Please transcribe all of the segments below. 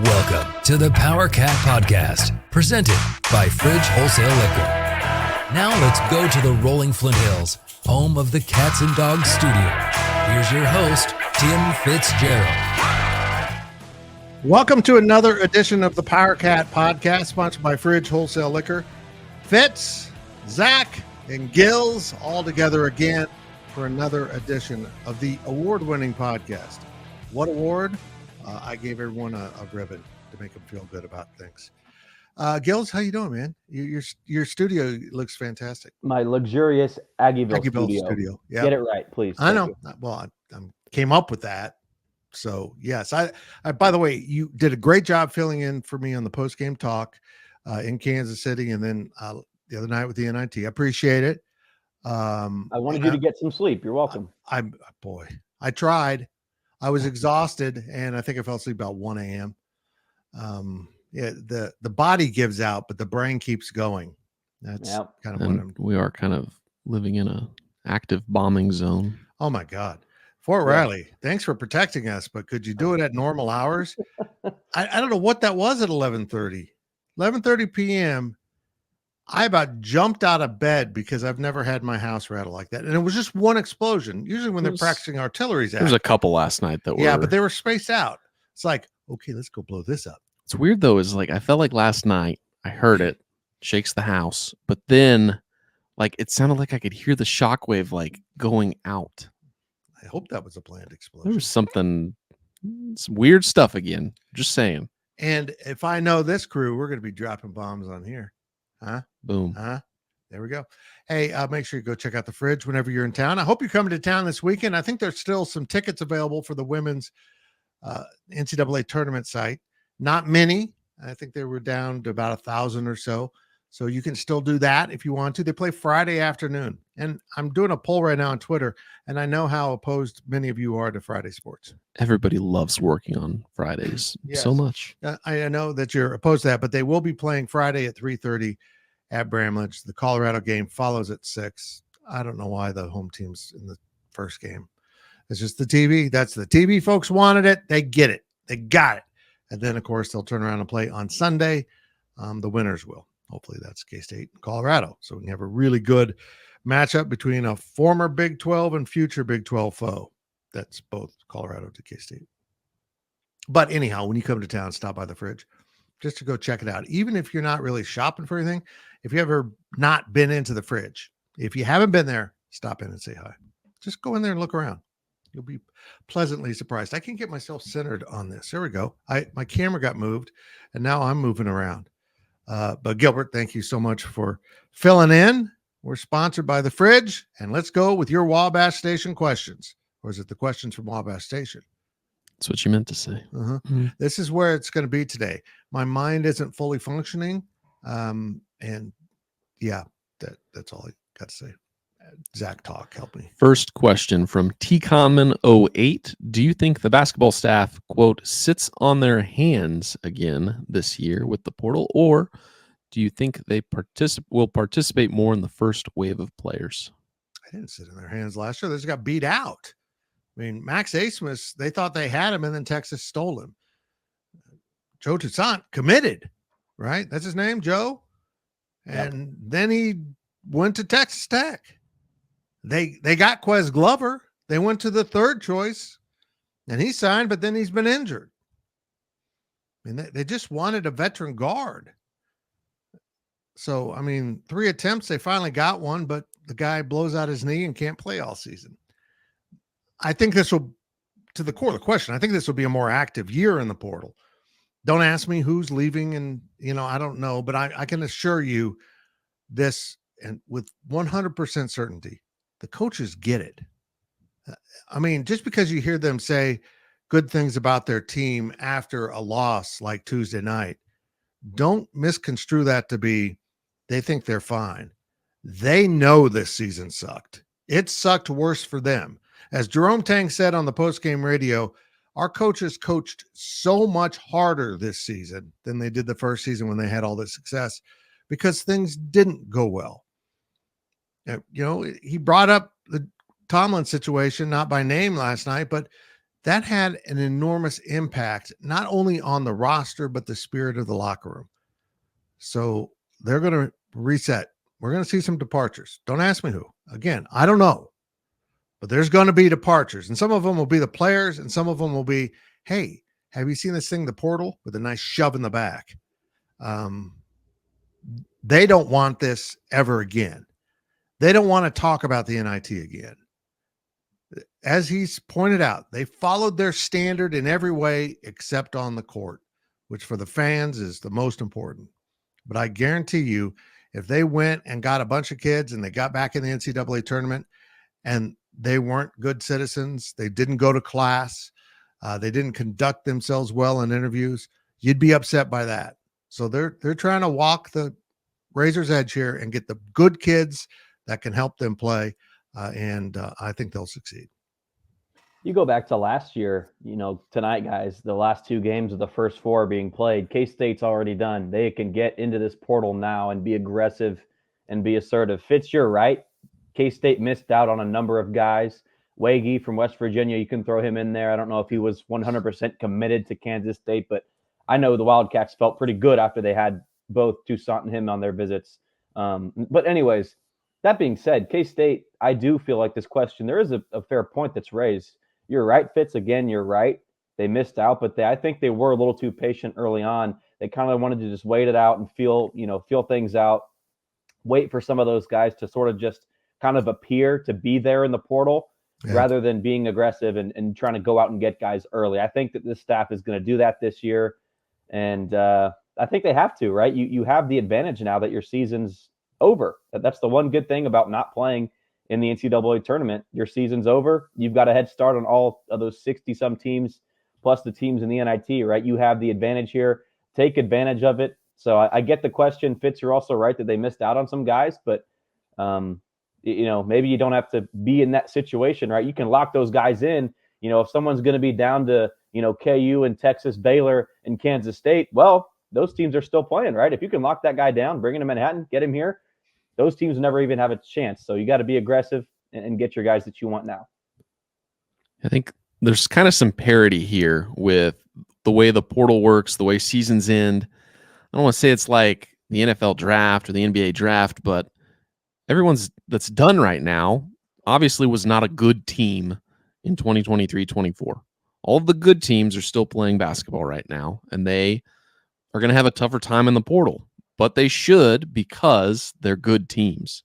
Welcome to the Powercat Podcast, presented by Fridge Wholesale Liquor. Now let's go to the rolling Flint Hills, home of the Cats and Dogs Studio. Here's your host, Tim Fitzgerald. Welcome to another edition of the Powercat Podcast, sponsored by Fridge Wholesale Liquor. Fitz, Zach, and Gills all together again for another edition of the award-winning podcast. What award? I gave everyone a ribbon to make them feel good about things. Gills, how you doing, man? Your studio looks fantastic. My luxurious Aggieville studio. Yeah. Get it right, please. I know. Well, I came up with that. So, yes. I by the way, you did a great job filling in for me on the post-game talk in Kansas City and then the other night with the NIT. I appreciate it. I wanted you to get some sleep. You're welcome. I tried. I was exhausted, and I think I fell asleep about 1 a.m. The body gives out, but the brain keeps going. That's kind of we are kind of living in a active bombing zone. Oh my God. Fort Riley, thanks for protecting us, but could you do it at normal hours? I don't know what that was at 11:30 p.m. I about jumped out of bed because I've never had my house rattle like that. And it was just one explosion. Usually when they're practicing artillery's out. There was a couple last night that were. Yeah, but they were spaced out. It's like, okay, let's go blow this up. It's weird though, is like I felt like last night I heard it, shakes the house, but then like it sounded like I could hear the shockwave like going out. I hope that was a planned explosion. There was some weird stuff again. Just saying. And if I know this crew, we're going to be dropping bombs on here. Huh? Boom. There we go. Hey, make sure you go check out the Fridge whenever you're in town. I hope you're coming to town this weekend. I think there's still some tickets available for the women's NCAA tournament site. Not many. I think they were down to about 1,000 or so. So you can still do that if you want to. They play Friday afternoon. And I'm doing a poll right now on Twitter, and I know how opposed many of you are to Friday sports. Everybody loves working on Fridays so much. I know that you're opposed to that, but they will be playing Friday at 3:30 at Bramlage. The Colorado game follows at 6. I don't know why the home team's in the first game. It's just the TV. That's the TV folks wanted it. They get it. They got it. And then, of course, they'll turn around and play on Sunday. The winners will. Hopefully that's K-State and Colorado. So we can have a really good matchup between a former Big 12 and future Big 12 foe. That's both Colorado to K-State. But anyhow, when you come to town, stop by the Fridge just to go check it out. Even if you're not really shopping for anything, if you ever not been into the Fridge, if you haven't been there, stop in and say hi. Just go in there and look around. You'll be pleasantly surprised. I can get myself centered on this. There we go. My camera got moved, and now I'm moving around. But Gilbert, thank you so much for filling in. We're sponsored by the Fridge, and let's go with your Wabash Station questions. Or is it the questions from Wabash Station? That's what you meant to say. Mm-hmm. This is where it's going to be today. My mind isn't fully functioning. And yeah, that's all I got to say. Zach talk, help me. First question from TConman08. Do you think the basketball staff, quote, sits on their hands again this year with the portal, or do you think they will participate more in the first wave of players? I didn't sit in their hands last year. They just got beat out. I mean, Max Asmus, they thought they had him, and then Texas stole him. Joe Toussaint committed, right? That's his name, Joe. And then he went to Texas Tech. They got Quez Glover. They went to the third choice, and he signed, but then he's been injured. I mean, they just wanted a veteran guard. So, I mean, 3 attempts, they finally got one, but the guy blows out his knee and can't play all season. I think this will, to the core of the question, I think this will be a more active year in the portal. Don't ask me who's leaving, and, I don't know, but I can assure you this, and with 100% certainty, the coaches get it. I mean, just because you hear them say good things about their team after a loss like Tuesday night, don't misconstrue that to be they think they're fine. They know this season sucked. It sucked worse for them. As Jerome Tang said on the postgame radio, our coaches coached so much harder this season than they did the first season when they had all this success because things didn't go well. He brought up the Tomlin situation, not by name last night, but that had an enormous impact, not only on the roster, but the spirit of the locker room. So they're going to reset. We're going to see some departures. Don't ask me who. Again, I don't know. But there's going to be departures. And some of them will be the players, and some of them will be, hey, have you seen this thing, the portal, with a nice shove in the back? They don't want this ever again. They don't want to talk about the NIT again. As he's pointed out, they followed their standard in every way except on the court, which for the fans is the most important. But I guarantee you, if they went and got a bunch of kids and they got back in the NCAA tournament and they weren't good citizens, they didn't go to class, they didn't conduct themselves well in interviews, you'd be upset by that. So they're trying to walk the razor's edge here and get the good kids that can help them play. And I think they'll succeed. You go back to last year, tonight, guys, the last 2 games of the first 4 being played, K-State's already done. They can get into this portal now and be aggressive and be assertive. Fitz, you're right. K-State missed out on a number of guys. Wagee from West Virginia, you can throw him in there. I don't know if he was 100% committed to Kansas State, but I know the Wildcats felt pretty good after they had both Toussaint and him on their visits. But anyways, that being said, K-State, I do feel like this question, there is a fair point that's raised. You're right, Fitz. Again, you're right. They missed out, but I think they were a little too patient early on. They kind of wanted to just wait it out and feel things out, wait for some of those guys to sort of just kind of appear to be there in the portal rather than being aggressive and trying to go out and get guys early. I think that this staff is going to do that this year. And I think they have to, right? You have the advantage now that your season's over. That's the one good thing about not playing in the NCAA tournament. Your season's over. You've got a head start on all of those 60-some teams, plus the teams in the NIT, right? You have the advantage here. Take advantage of it. So I get the question. Fitz, you're also right that they missed out on some guys, but maybe you don't have to be in that situation, right? You can lock those guys in. If someone's going to be down to, KU and Texas, Baylor and Kansas State, well, those teams are still playing, right? If you can lock that guy down, bring him to Manhattan, get him here, those teams never even have a chance. So you got to be aggressive and get your guys that you want now. I think there's kind of some parity here with the way the portal works, the way seasons end. I don't want to say it's like the NFL draft or the NBA draft, but everyone's that's done right now obviously was not a good team in 2023-24. All of the good teams are still playing basketball right now, and they are going to have a tougher time in the portal, but they should because they're good teams.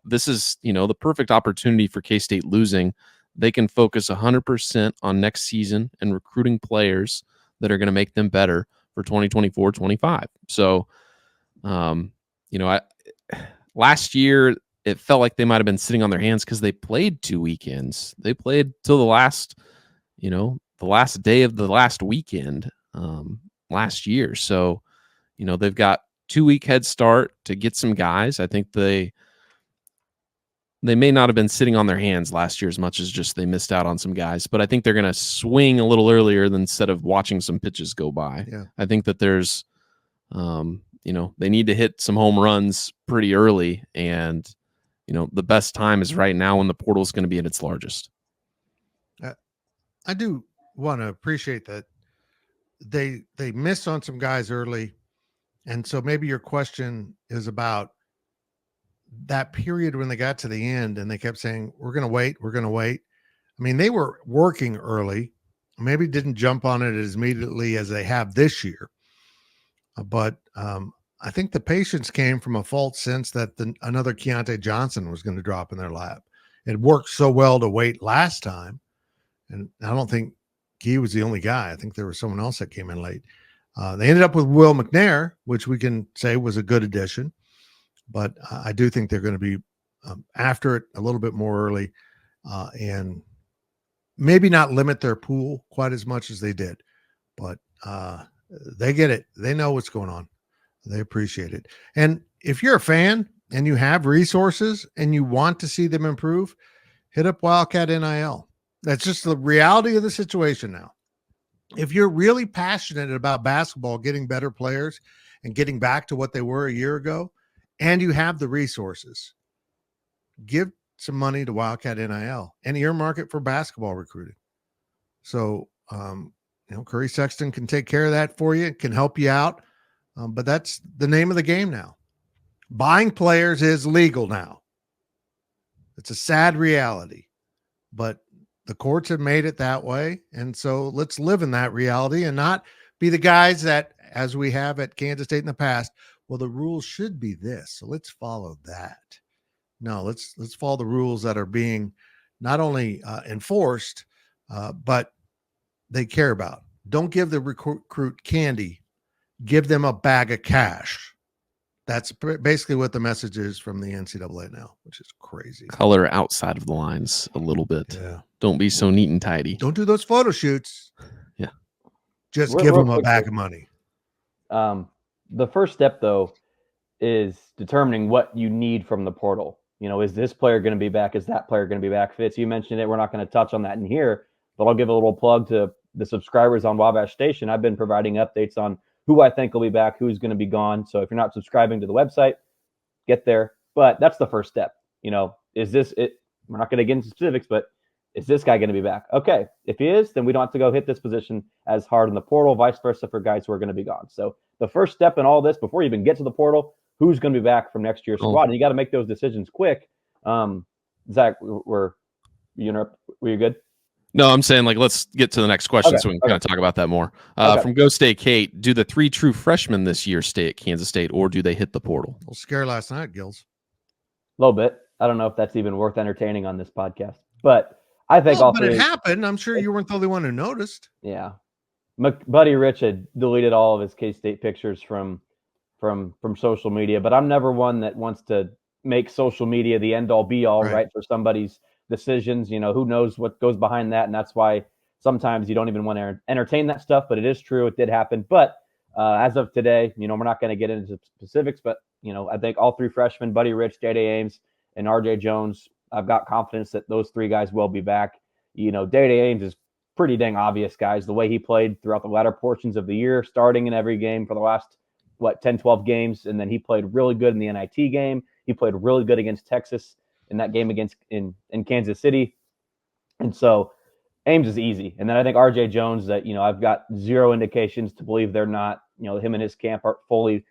This is, the perfect opportunity for K-State losing. They can focus 100% on next season and recruiting players that are going to make them better for 2024-25. So, last year it felt like they might have been sitting on their hands because they played 2 weekends. They played till the last day of the last weekend last year. So, they've got 2-week head start to get some guys. I think they may not have been sitting on their hands last year as much as just they missed out on some guys, but I think they're going to swing a little earlier than instead of watching some pitches go by. Yeah. I think that there's, they need to hit some home runs pretty early, and, the best time is right now when the portal is going to be at its largest. I do want to appreciate that they missed on some guys early. And so maybe your question is about that period when they got to the end and they kept saying, we're going to wait. I mean, they were working early, maybe didn't jump on it as immediately as they have this year. But I think the patience came from a false sense that another Keontae Johnson was going to drop in their lap. It worked so well to wait last time. And I don't think he was the only guy. I think there was someone else that came in late. They ended up with Will McNair, which we can say was a good addition. But I do think they're going to be after it a little bit more early and maybe not limit their pool quite as much as they did. But they get it. They know what's going on. They appreciate it. And if you're a fan and you have resources and you want to see them improve, hit up Wildcat NIL. That's just the reality of the situation now. If you're really passionate about basketball, getting better players and getting back to what they were a year ago, and you have the resources, give some money to Wildcat NIL and earmark it for basketball recruiting. So, Curry Sexton can take care of that for you, can help you out. But that's the name of the game now. Buying players is legal now. It's a sad reality, but the courts have made it that way. And so let's live in that reality and not be the guys that, as we have at Kansas State in the past, well, the rules should be this, so let's follow that. No, let's follow the rules that are being not only enforced, but they care about. Don't give the recruit candy. Give them a bag of cash. That's basically what the message is from the NCAA now, which is crazy. Color outside of the lines a little bit. Yeah. Don't be so neat and tidy. Don't do those photo shoots. Yeah. Just give them a bag of money. The first step, though, is determining what you need from the portal. Is this player going to be back? Is that player going to be back? Fitz, you mentioned it. We're not going to touch on that in here, but I'll give a little plug to the subscribers on Wabash Station. I've been providing updates on who I think will be back, who's going to be gone. So if you're not subscribing to the website, get there. But that's the first step. Is this it? We're not going to get into specifics, but is this guy going to be back? Okay. If he is, then we don't have to go hit this position as hard in the portal, vice versa for guys who are going to be gone. So the first step in all this, before you even get to the portal, who's going to be back from next year's squad? And you got to make those decisions quick. Zach, were you good? No, I'm saying let's get to the next question so we can kind of talk about that more. From Go State Kate, do the 3 true freshmen this year stay at Kansas State or do they hit the portal? Well, scare last night, Gills. A little bit. I don't know if that's even worth entertaining on this podcast, but I think but it happened. I'm sure you weren't the only one who noticed. Yeah. Buddy Rich had deleted all of his K-State pictures from social media, but I'm never one that wants to make social media the end all be all, right, for somebody's decisions. Who knows what goes behind that. And that's why sometimes you don't even want to entertain that stuff, but it is true. It did happen. But as of today, we're not going to get into specifics, but I think all 3 freshmen, Buddy Rich, Day Ames, and RJ Jones, I've got confidence that those 3 guys will be back. Day Ames is pretty dang obvious, guys. The way he played throughout the latter portions of the year, starting in every game for the last 10, 12 games. And then he played really good in the NIT game. He played really good against Texas in that game in Kansas City. And so Ames is easy. And then I think RJ Jones, that, I've got zero indications to believe they're not, him and his camp are fully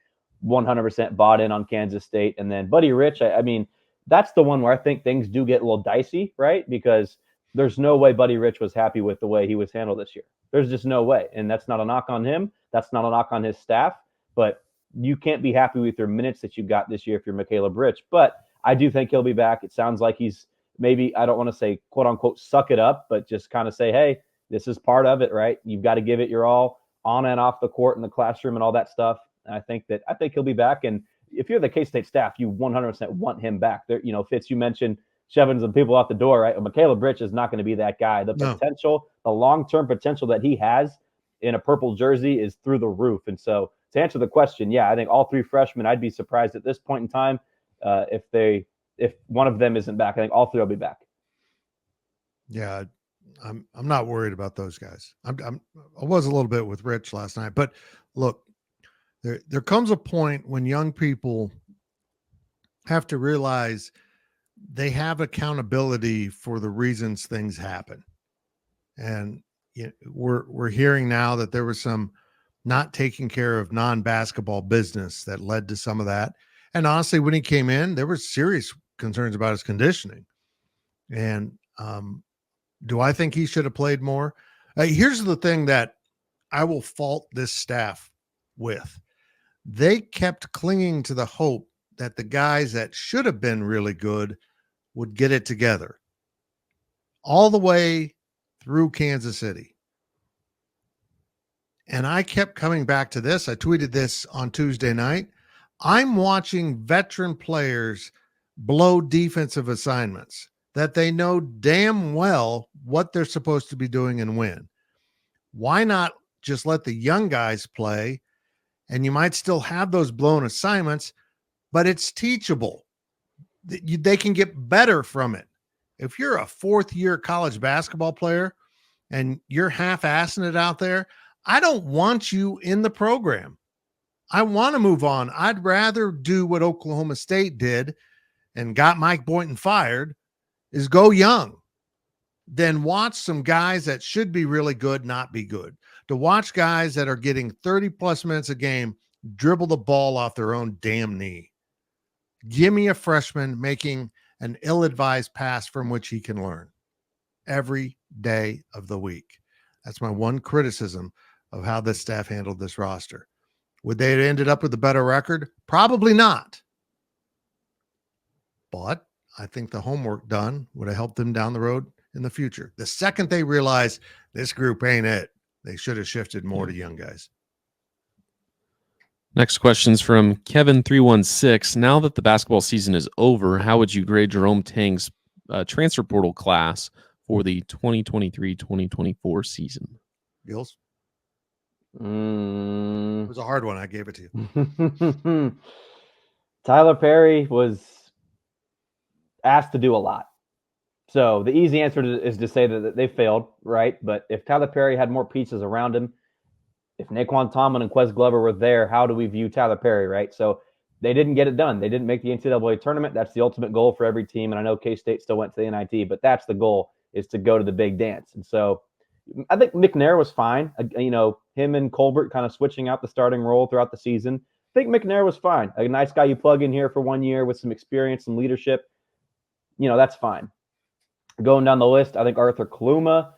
100% bought in on Kansas State. And then Buddy Rich, I mean, that's the one where I think things do get a little dicey, right? Because there's no way Buddy Rich was happy with the way he was handled this year. There's just no way. And that's not a knock on him. That's not a knock on his staff. But you can't be happy with your minutes that you got this year if you're McCaleb Rich. But I do think he'll be back. It sounds like he's maybe, I don't want to say quote unquote suck it up, but just kind of say, hey, this is part of it, right? You've got to give it your all on and off the court in the classroom and all that stuff. And I think he'll be back. And if you're the K-State staff, you 100% want him back. There, Fitz, you mentioned shoving some people out the door, right? McCaleb Rich is not going to be that guy. The potential, the long-term potential that he has in a purple jersey is through the roof. And so to answer the question, yeah, I think all 3 freshmen, I'd be surprised at this point in time if one of them isn't back. I think all 3 will be back. Yeah, I'm not worried about those guys. I was a little bit with Rich last night, but look, there comes a point when young people have to realize they have accountability for the reasons things happen. And we're hearing now that there was some not taking care of non-basketball business that led to some of that. And honestly, when he came in, there were serious concerns about his conditioning. And do I think he should have played more? Here's the thing that I will fault this staff with. They kept clinging to the hope that the guys that should have been really good would get it together all the way through Kansas City. And I kept coming back to this. I tweeted this on Tuesday night. I'm watching veteran players blow defensive assignments that they know damn well what they're supposed to be doing and win. Why not just let the young guys play? And you might still have those blown assignments, but it's teachable. They can get better from it. If you're a 4th-year college basketball player and you're half-assing it out there, I don't want you in the program. I want to move on. I'd rather do what Oklahoma State did and got Mike Boynton fired, is go young. than watch some guys that should be really good not be good. To watch guys that are getting 30 plus minutes a game dribble the ball off their own damn knee. Give me a freshman making an ill-advised pass from which he can learn every day of the week. That's my one criticism of how this staff handled this roster. Would they have ended up with a better record? Probably not. But I think the homework done would have helped them down the road in the future. The second they realize this group ain't it, they should have shifted more to young guys. Next question's from Kevin316. Now that the basketball season is over, how would you grade Jerome Tang's transfer portal class for the 2023-2024 season? Gills? It was a hard one. I gave it to you. Tyler Perry was asked to do a lot. So the easy answer is to say that they failed, right? But if Tyler Perry had more pieces around him, if Naquan Tomlin and Quez Glover were there, how do we view Tyler Perry, right? So they didn't get it done. They didn't make the NCAA tournament. That's the ultimate goal for every team. And I know K-State still went to the NIT, but that's the goal, is to go to the big dance. And so I think McNair was fine. You know, him and Colbert kind of switching out the starting role throughout the season. I think McNair was fine. A nice guy you plug in here for 1 year with some experience, some leadership. You know, that's fine. Going down the list, I think Arthur Kaluma,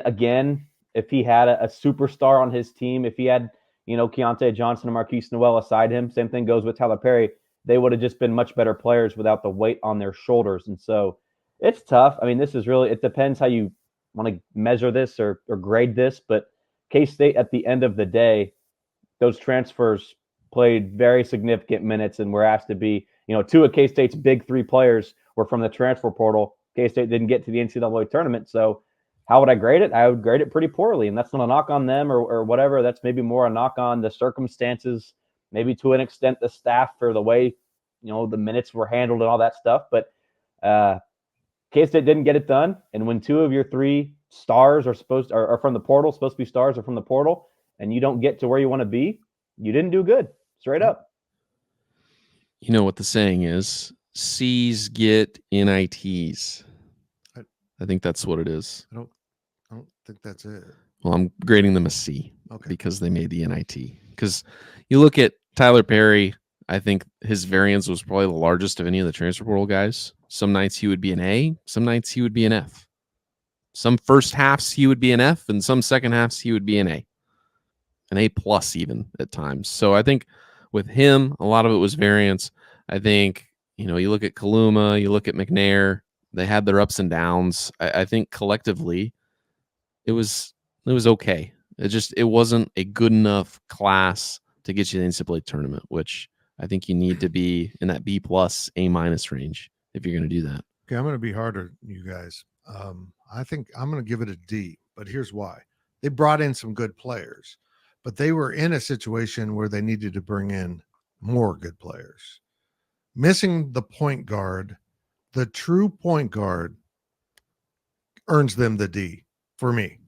again, if he had a superstar on his team, if he had, you know, Keontae Johnson and Marquise Noel aside him, same thing goes with Tyler Perry, they would have just been much better players without the weight on their shoulders. And so it's tough. I mean, this is really, it depends how you want to measure this or grade this, but K-State at the end of the day, those transfers played very significant minutes and were asked to be, you know, two of K-State's big three players were from the transfer portal. K-State didn't get to the NCAA tournament. So how would I grade it? I would grade it pretty poorly. And that's not a knock on them or whatever. That's maybe more a knock on the circumstances, maybe to an extent the staff for the way, you know, the minutes were handled and all that stuff. But K-State didn't get it done. And when two of your three stars are from the portal, supposed to be stars are from the portal, and you don't get to where you want to be, you didn't do good. Straight up. You know what the saying is, C's get NITs. I think that's what it is. I don't think that's it. Well, I'm grading them a C Okay. because they made the NIT. Because you look at Tyler Perry, I think his variance was probably the largest of any of the transfer portal guys. Some nights he would be an A, some nights he would be an F. Some first halves he would be an F, and some second halves he would be an A plus even at times. So I think with him, a lot of it was variance. I think, you know, you look at Kaluma, you look at McNair, they had their ups and downs. I think collectively it was okay. It wasn't a good enough class to get you to the NCAA tournament, which I think you need to be in that B plus, A minus range if you're going to do that. Okay, I'm going to be harder, you guys. I think I'm going to give it a D, but here's why. They brought in some good players, but they were in a situation where they needed to bring in more good players. Missing the point guard, the true point guard, earns them the D for me.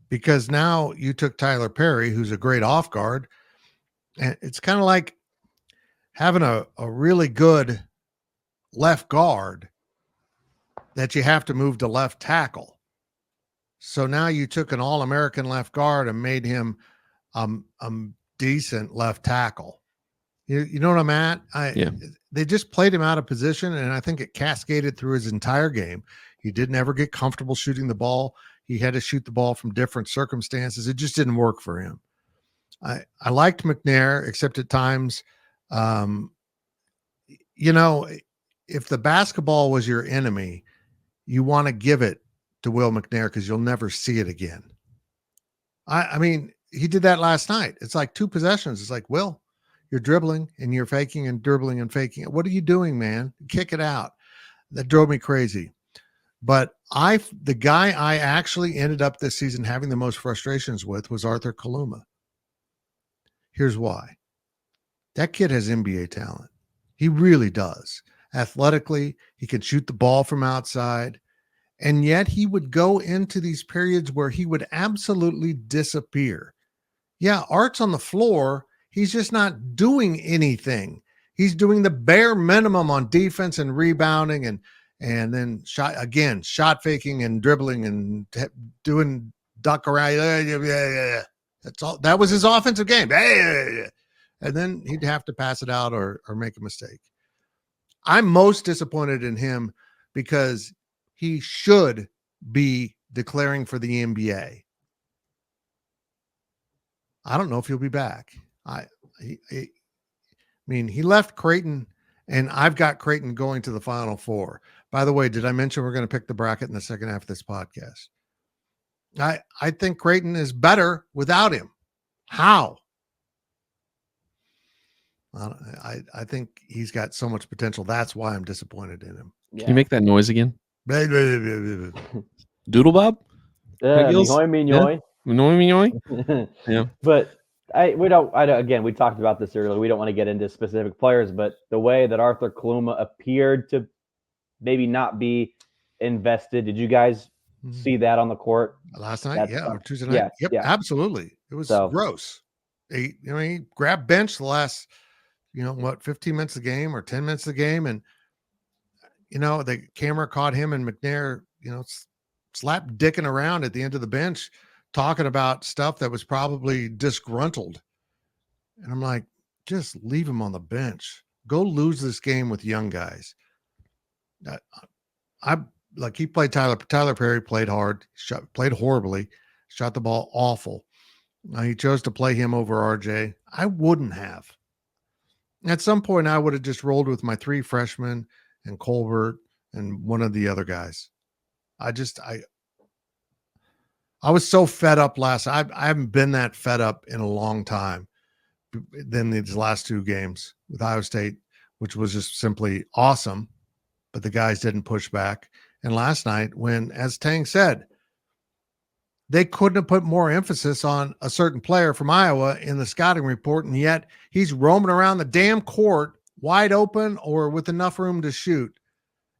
Because now you took Tyler Perry, who's a great off guard, and it's kind of like having a really good left guard that you have to move to left tackle. So now you took an All-American left guard and made him decent left tackle. You know what I'm at? They just played him out of position, and I think it cascaded through his entire game. He didn't ever get comfortable shooting the ball. He had to shoot the ball from different circumstances. It just didn't work for him. I liked McNair, except at times, you know, if the basketball was your enemy, you want to give it to Will McNair because you'll never see it again. I mean, he did that last night. It's like two possessions. It's like, Will, you're dribbling and you're faking and dribbling and faking. What are you doing, man? Kick it out. That drove me crazy. But the guy I actually ended up this season having the most frustrations with was Arthur Kaluma. Here's why. That kid has NBA talent. He really does. Athletically, he can shoot the ball from outside. And yet he would go into these periods where he would absolutely disappear. Yeah, Art's on the floor. He's just not doing anything. He's doing the bare minimum on defense and rebounding and then shot faking and dribbling and doing duck around. That's all. That was his offensive game. And then he'd have to pass it out or make a mistake. I'm most disappointed in him because he should be declaring for the NBA. I don't know if he'll be back. I mean, he left Creighton, and I've got Creighton going to the Final Four. By the way, did I mention we're going to pick the bracket in the second half of this podcast? I think Creighton is better without him. How? I think he's got so much potential. That's why I'm disappointed in him. Can you make that noise again? Doodle Bob? Mignoy. Yeah. But we talked about this earlier. We don't want to get into specific players, but the way that Arthur Kaluma appeared to maybe not be invested. Did you guys see that on the court last night? Or Tuesday night? Yeah, absolutely. It was gross. He grabbed bench the last, 15 minutes of the game or 10 minutes of the game. And, the camera caught him and McNair, slap dicking around at the end of the bench, talking about stuff that was probably disgruntled. And I'm like, just leave him on the bench. Go lose this game with young guys. He played Tyler Perry played hard, played horribly, shot the ball awful. He chose to play him over RJ. I wouldn't have. At some point, I would have just rolled with my 3 freshmen and Colbert and one of the other guys. I was so fed up I haven't been that fed up in a long time than these last 2 games with Iowa State, which was just simply awesome, but the guys didn't push back. And last night when, as Tang said, they couldn't have put more emphasis on a certain player from Iowa in the scouting report, and yet he's roaming around the damn court wide open or with enough room to shoot.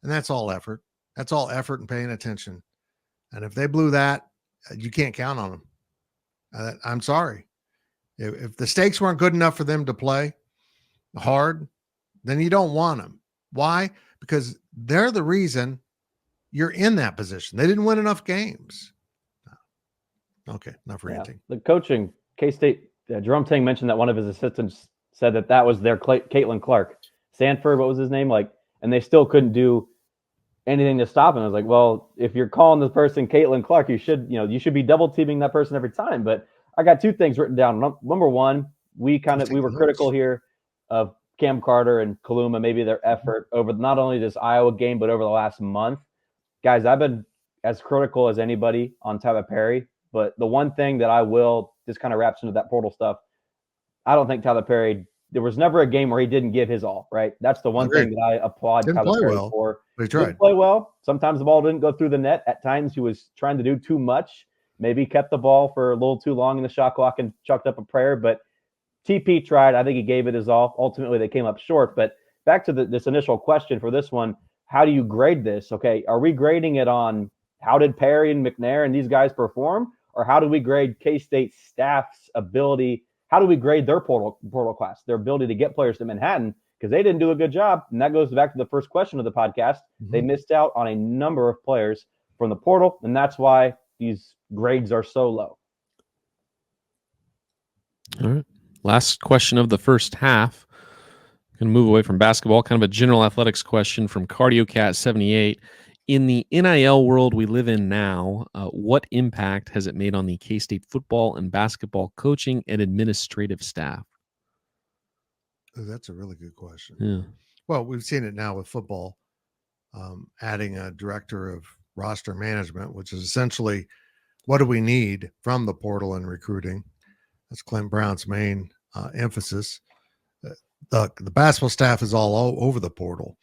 And that's all effort. That's all effort and paying attention. And if they blew that, you can't count on them. I'm sorry. If the stakes weren't good enough for them to play hard, then you don't want them. Why? Because they're the reason you're in that position. They didn't win enough games. Okay, enough ranting. The coaching, K-State, Jerome Tang mentioned that one of his assistants said that was their Caitlin Clark. Sanford, what was his name? And they still couldn't do anything to stop him. I was like, well, if you're calling this person Caitlin Clark, you should be double teaming that person every time. But I got 2 things written down. Number one, we were critical here of Cam Carter and Kaluma, maybe their effort over not only this Iowa game, but over the last month. Guys, I've been as critical as anybody on Tyler Perry. But the one thing that I will, this kind of wraps into that portal stuff, I don't think Tyler Perry, there was never a game where he didn't give his all, right? That's the one thing that I applaud Tyler Perry for. He tried. Didn't play well. Sometimes the ball didn't go through the net. At times he was trying to do too much. Maybe kept the ball for a little too long in the shot clock and chucked up a prayer. But TP tried. I think he gave it his all. Ultimately, they came up short. But back to this initial question for this one, how do you grade this? Okay, are we grading it on how did Perry and McNair and these guys perform? Or how do we grade K-State staff's ability? How do we grade their portal class, their ability to get players to Manhattan? Because they didn't do a good job. And that goes back to the first question of the podcast. Mm-hmm. They missed out on a number of players from the portal, and that's why these grades are so low. All right. Last question of the first half. Going to move away from basketball, kind of a general athletics question from Cardiocat 78. In the NIL world we live in now, what impact has it made on the K-State football and basketball coaching and administrative staff? Oh, that's a really good question. Yeah. Well, we've seen it now with football, adding a director of roster management, which is essentially what do we need from the portal and recruiting. That's Clint Brown's main emphasis. The basketball staff is all over the portal.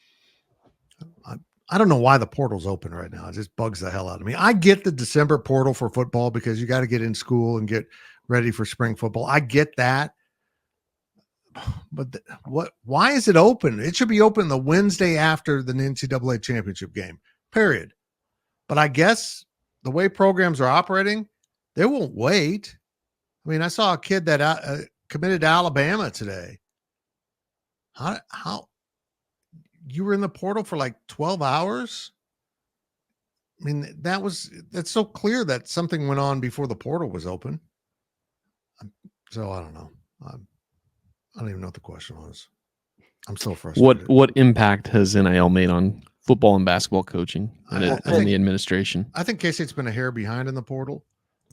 I don't know why the portal's open right now. It just bugs the hell out of me. I get the December portal for football because you got to get in school and get ready for spring football. I get that. But why is it open? It should be open the Wednesday after the NCAA championship game, period. But I guess the way programs are operating, they won't wait. I mean, I saw a kid that committed to Alabama today. How you were in the portal for like 12 hours. I mean, that's so clear that something went on before the portal was open. So I don't know. I don't even know what the question was. I'm so frustrated. What impact has NIL made on football and basketball coaching and, I and think- the administration? I think K-State's been a hair behind in the portal,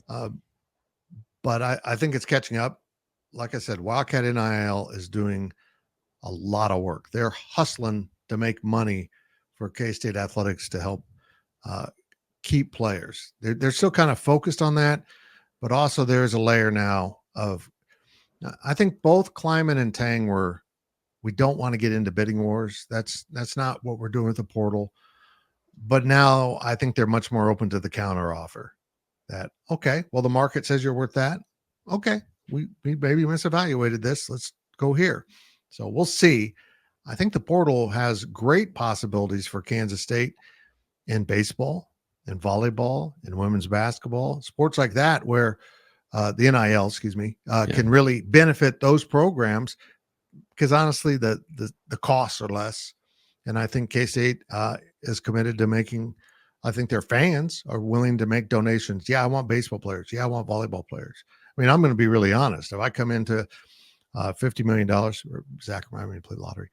but I think it's catching up. Like I said, Wildcat NIL is doing a lot of work. They're hustling to make money for K-State athletics to help keep players. They're still kind of focused on that, but also there's a layer now of, I think both Kleiman and Tang we don't want to get into bidding wars. That's not what we're doing with the portal. But now I think they're much more open to the counter offer that, okay, well, the market says you're worth that. Okay, we maybe misevaluated this. Let's go here. So we'll see. I think the portal has great possibilities for Kansas State in baseball, in volleyball, in women's basketball, sports like that, where the NIL, can really benefit those programs, because honestly, the costs are less. And I think K-State is committed to making, I think their fans are willing to make donations. Yeah, I want baseball players. Yeah, I want volleyball players. I mean, I'm going to be really honest. If I come into $50 million, or Zach reminded me to play lottery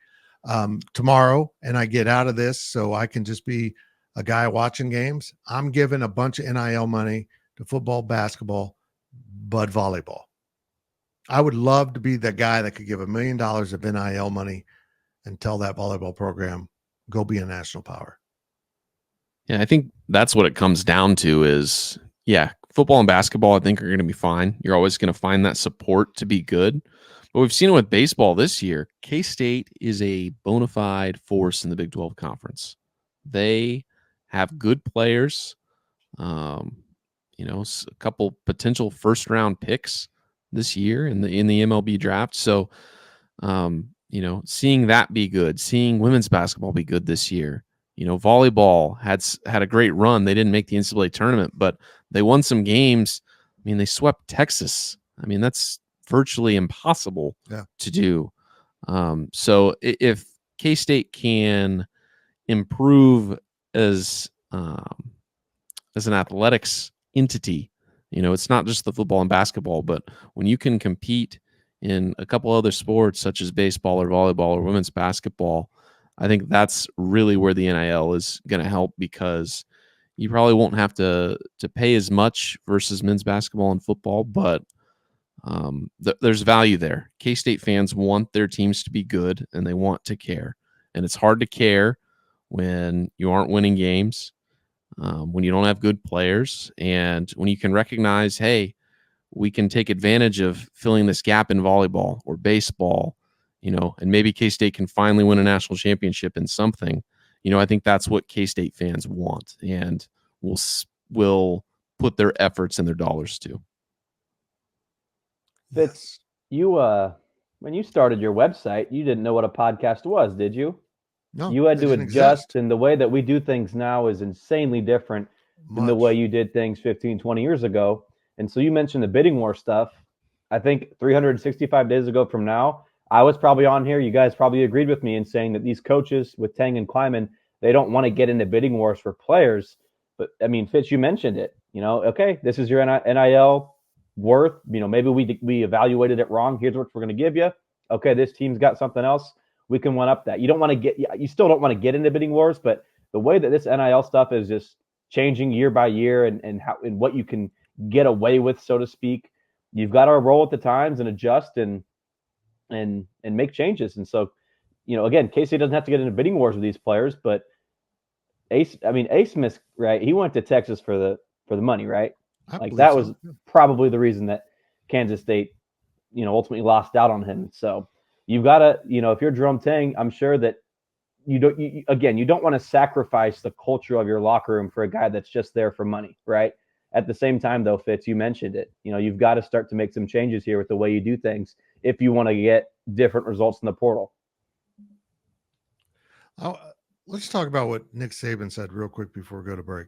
tomorrow, and I get out of this so I can just be a guy watching games, I'm giving a bunch of NIL money to football, basketball, but volleyball. I would love to be the guy that could give $1 million of NIL money and tell that volleyball program, go be a national power. Yeah, I think that's what it comes down to is, football and basketball, I think, are going to be fine. You're always going to find that support to be good. But we've seen it with baseball this year. K-State is a bona fide force in the Big 12 Conference. They have good players, a couple potential first-round picks this year in the MLB draft. So, seeing that be good, seeing women's basketball be good this year. Volleyball had a great run. They didn't make the NCAA tournament, but they won some games. I mean, they swept Texas. I mean, that's virtually impossible to do. So if K-State can improve as an athletics entity, it's not just the football and basketball, but when you can compete in a couple other sports such as baseball or volleyball or women's basketball, I think that's really where the NIL is going to help, because you probably won't have to pay as much versus men's basketball and football, but there's value there. K-State fans want their teams to be good, and they want to care. And it's hard to care when you aren't winning games, when you don't have good players, and when you can recognize, hey, we can take advantage of filling this gap in volleyball or baseball, and maybe K-State can finally win a national championship in something. I think that's what K-State fans want, and will put their efforts and their dollars to. Fitz, you when you started your website, you didn't know what a podcast was, did you? No, you had it to didn't adjust, exist. and the way that we do things now is insanely different than the Much. way you did things 15, 20 years ago. And so you mentioned the bidding war stuff. I think 365 days ago from now, I was probably on here. You guys probably agreed with me in saying that these coaches with Tang and Kleiman, they don't want to get into bidding wars for players. But I mean, Fitz, you mentioned it. Okay, this is your NIL worth. Maybe we evaluated it wrong. Here's what we're going to give you. Okay, this team's got something else. We can one up that. You still don't want to get into bidding wars, but the way that this NIL stuff is just changing year by year, and what you can get away with, so to speak, you've got to roll with the times and adjust and make changes. And so, again, K-State doesn't have to get into bidding wars with these players, but A. Smith, right? He went to Texas for the money, right? Like that was probably the reason that Kansas State, ultimately lost out on him. So you've got to, if you're Jerome Tang, I'm sure that you don't want to sacrifice the culture of your locker room for a guy that's just there for money, right? At the same time, though, Fitz, you mentioned it. You've got to start to make some changes here with the way you do things if you want to get different results in the portal. Let's talk about what Nick Saban said real quick before we go to break.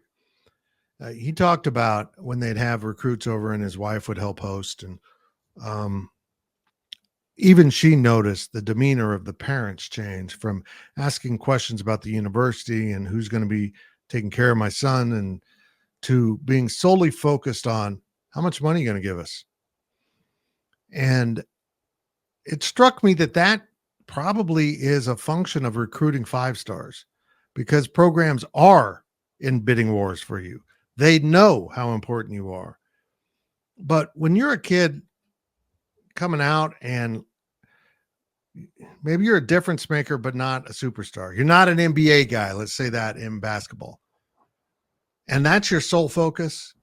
He talked about when they'd have recruits over and his wife would help host. And even she noticed the demeanor of the parents change from asking questions about the university and who's going to be taking care of my son, and to being solely focused on how much money are you going to give us. And it struck me that that probably is a function of recruiting 5-stars, because programs are in bidding wars for you. They know how important you are. But when you're a kid coming out and maybe you're a difference maker, but not a superstar, you're not an NBA guy, let's say that in basketball, and that's your sole focus,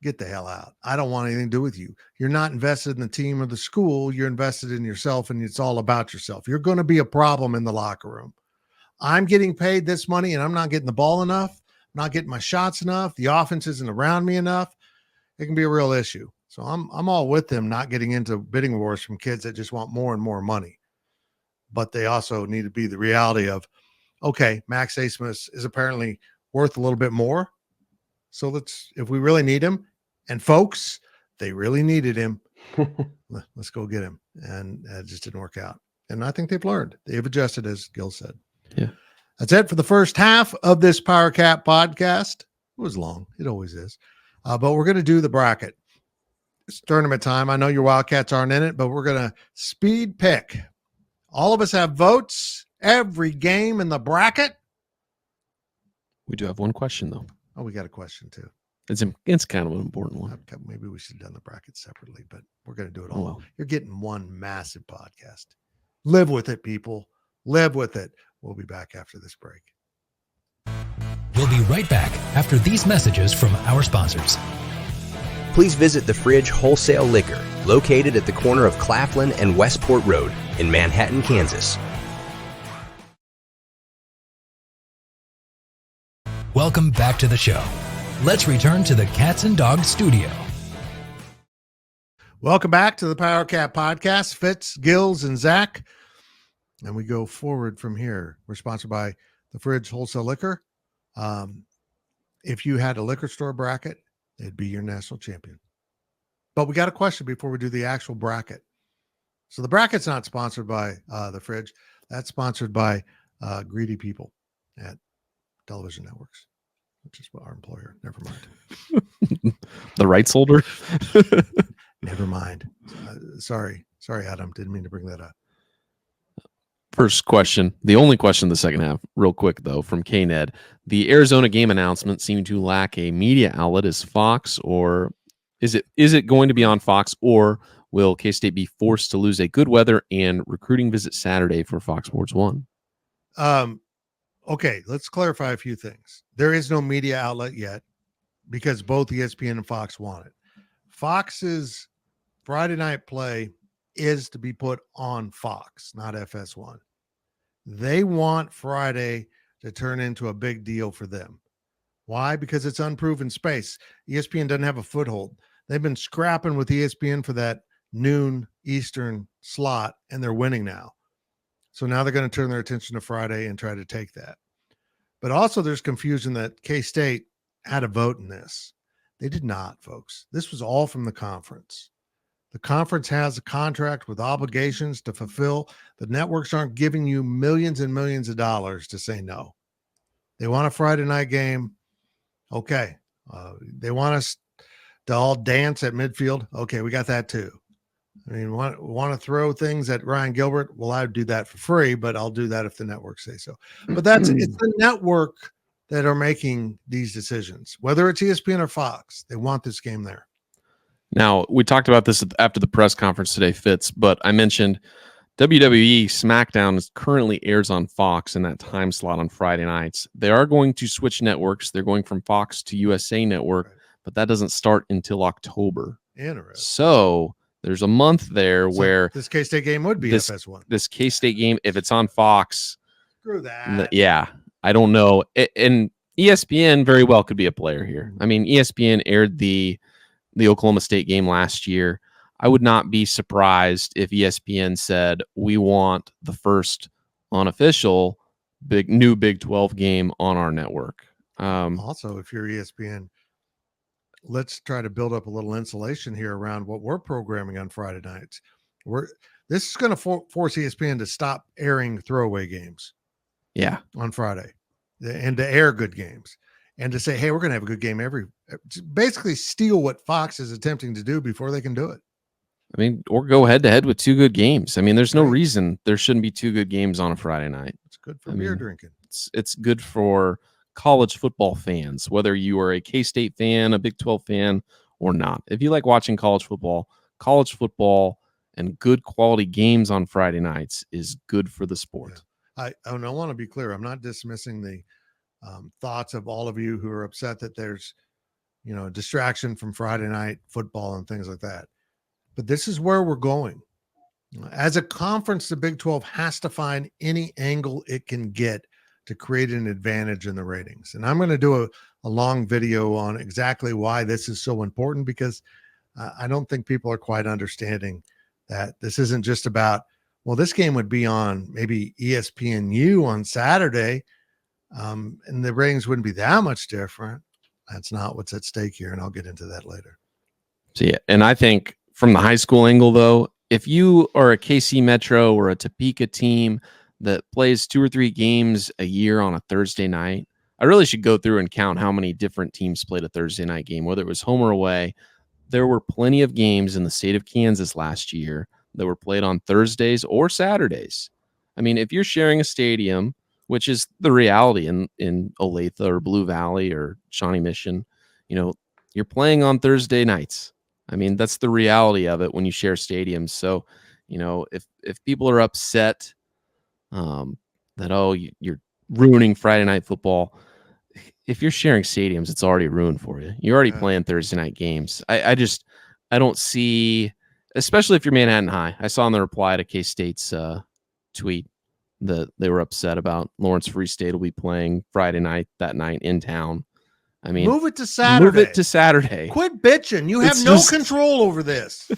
get the hell out. I don't want anything to do with you. You're not invested in the team or the school. You're invested in yourself, and it's all about yourself. You're going to be a problem in the locker room. I'm getting paid this money and I'm not getting the ball enough. I'm not getting my shots enough. The offense isn't around me enough. It can be a real issue. So I'm all with them not getting into bidding wars from kids that just want more and more money. But they also need to be the reality of, okay, Max Asmus is apparently worth a little bit more. So if we really need him, and folks, they really needed him, let's go get him. And it just didn't work out. And I think they've learned. They've adjusted, as Gil said. Yeah. That's it for the first half of this Powercat podcast. It was long. It always is. But we're going to do the bracket. It's tournament time. I know your Wildcats aren't in it, but we're going to speed pick. All of us have votes every game in the bracket. We do have one question, though. Oh, we got a question, too. It's kind of an important one. Maybe we should have done the bracket separately, but we're going to do it all. Oh, well. You're getting one massive podcast. Live with it, people. Live with it. We'll be back after this break. We'll be right back after these messages from our sponsors. Please visit the Fridge Wholesale Liquor, located at the corner of Claflin and Westport Road in Manhattan, Kansas. Welcome back to the show. Let's return to the Cats and Dogs studio. Welcome back to the Powercat Podcast. Fitz, Gills, and Zach. And we go forward from here. We're sponsored by the Fridge Wholesale Liquor. If you had a liquor store bracket, it'd be your national champion. But we got a question before we do the actual bracket. So the bracket's not sponsored by the Fridge. That's sponsored by greedy people at television networks, which is our employer. Never mind. The rights holder? Never mind. Sorry, Adam. Didn't mean to bring that up. First question, the only question of the second half, real quick, though, from K-Ned. The Arizona game announcement seemed to lack a media outlet. Is Fox, or is it going to be on Fox, or will K-State be forced to lose a good weather and recruiting visit Saturday for Fox Sports 1? Okay, let's clarify a few things. There is no media outlet yet because both ESPN and Fox want it. Fox's Friday night play is to be put on Fox, not FS1. They want Friday to turn into a big deal for them. Why? Because it's unproven space. ESPN doesn't have a foothold. They've been scrapping with ESPN for that noon Eastern slot, and they're winning now. So now they're going to turn their attention to Friday and try to take that. But also there's confusion that K-State had a vote in this. They did not, folks. This was all from the conference. The conference has a contract with obligations to fulfill. The networks aren't giving you millions and millions of dollars to say no. They want a Friday night game. Okay. They want us to all dance at midfield. Okay, we got that too. I mean, want to throw things at Ryan Gilbert? Well, I'd do that for free, but I'll do that if the networks say so. But it's the network that are making these decisions, whether it's ESPN or Fox. They want this game there. Now, we talked about this after the press conference today, Fitz, but I mentioned WWE SmackDown currently airs on Fox in that time slot on Friday nights. They are going to switch networks. They're going from Fox to USA Network, but that doesn't start until October. Interesting. So there's a month there where this K-State game would be FS1. This K-State game, if it's on Fox, screw that. Yeah, I don't know. And ESPN very well could be a player here. I mean, ESPN aired the Oklahoma State game last year. I would not be surprised if ESPN said, we want the first unofficial new Big 12 game on our network. Also, if you're ESPN, let's try to build up a little insulation here around what we're programming on Friday nights. This is going to force ESPN to stop airing throwaway games. Yeah. On Friday, and to air good games, and to say, hey, we're going to have a good game basically steal what Fox is attempting to do before they can do it. I mean, or go head to head with two good games. I mean, there's no reason there shouldn't be two good games on a Friday night. It's good for beer drinking. It's good for college football fans, whether you are a K-State fan, a Big 12 fan, or not. If you like watching college football and good quality games on Friday nights is good for the sport. Yeah. I want to be clear. I'm not dismissing the thoughts of all of you who are upset that there's, distraction from Friday night football and things like that. But this is where we're going. As a conference, the Big 12 has to find any angle it can get to create an advantage in the ratings. And I'm going to do a long video on exactly why this is so important, because I don't think people are quite understanding that this isn't just about, well, this game would be on maybe ESPNU on Saturday, and the ratings wouldn't be that much different. That's not what's at stake here, and I'll get into that later. So, yeah, and I think from the high school angle, though, if you are a KC Metro or a Topeka team that plays 2 or 3 games a year on a Thursday night, I really should go through and count how many different teams played a Thursday night game, whether it was home or away. There were plenty of games in the state of Kansas last year that were played on Thursdays or Saturdays. I mean, if you're sharing a stadium, which is the reality in Olathe or Blue Valley or Shawnee Mission, you're playing on Thursday nights. I mean, that's the reality of it when you share stadiums. So, if people are upset that, you're ruining Friday night football, if you're sharing stadiums, it's already ruined for you. You're already playing Thursday night games. I don't see, especially if you're Manhattan High. I saw in the reply to K-State's tweet that they were upset about Lawrence Free State will be playing Friday night that night in town. I mean, move it to Saturday. Quit bitching. You have no control over this.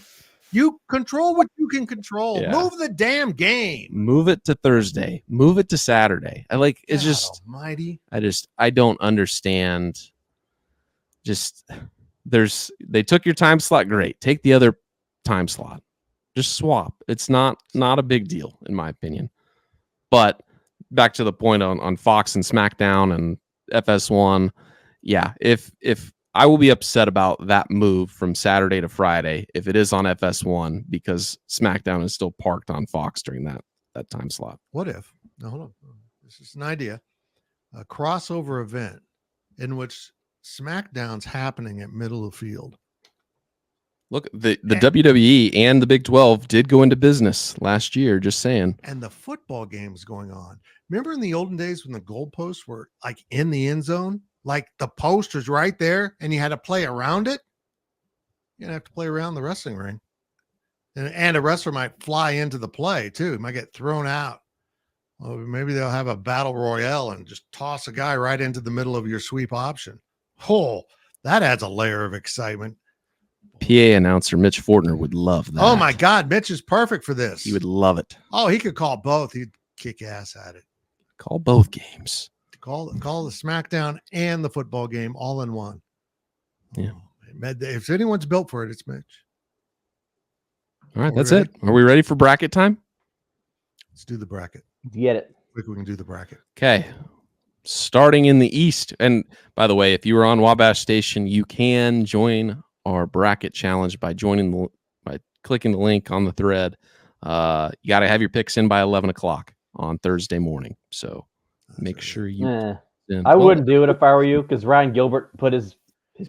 You control what you can control. Yeah. Move the damn game. Move it to Thursday. Move it to Saturday. It's just almighty. I don't understand. They took your time slot. Great. Take the other time slot. Just swap. It's not a big deal, in my opinion. But back to the point on Fox and SmackDown and FS1. Yeah, if I will be upset about that move from Saturday to Friday if it is on FS1, because SmackDown is still parked on Fox during that time slot. What if? Now, hold on. This is an idea. A crossover event in which SmackDown's happening at middle of the field. Look, the WWE and the Big 12 did go into business last year, just saying. And the football game's going on. Remember in the olden days when the goalposts were like in the end zone? Like the post was right there and you had to play around it? You're going to have to play around the wrestling ring. And a wrestler might fly into the play too. He might get thrown out. Well, maybe they'll have a battle royale and just toss a guy right into the middle of your sweep option. Oh, that adds a layer of excitement. PA announcer Mitch Fortner would love that. Oh my God, Mitch is perfect for this. He would love it. Oh, he could call both. He'd kick ass at it. Call both games. Call the SmackDown and the football game all in one. Yeah. If anyone's built for it, it's Mitch. All right, that's it. Are we ready for bracket time? Let's do the bracket. Get it. Quick, we can do the bracket. Okay. Starting in the East. And by the way, if you were on Wabash Station, you can join our bracket challenge by clicking the link on the thread. You got to have your picks in by 11 o'clock on Thursday morning. So make sure you. I wouldn't do it if I were you, because Ryan Gilbert put his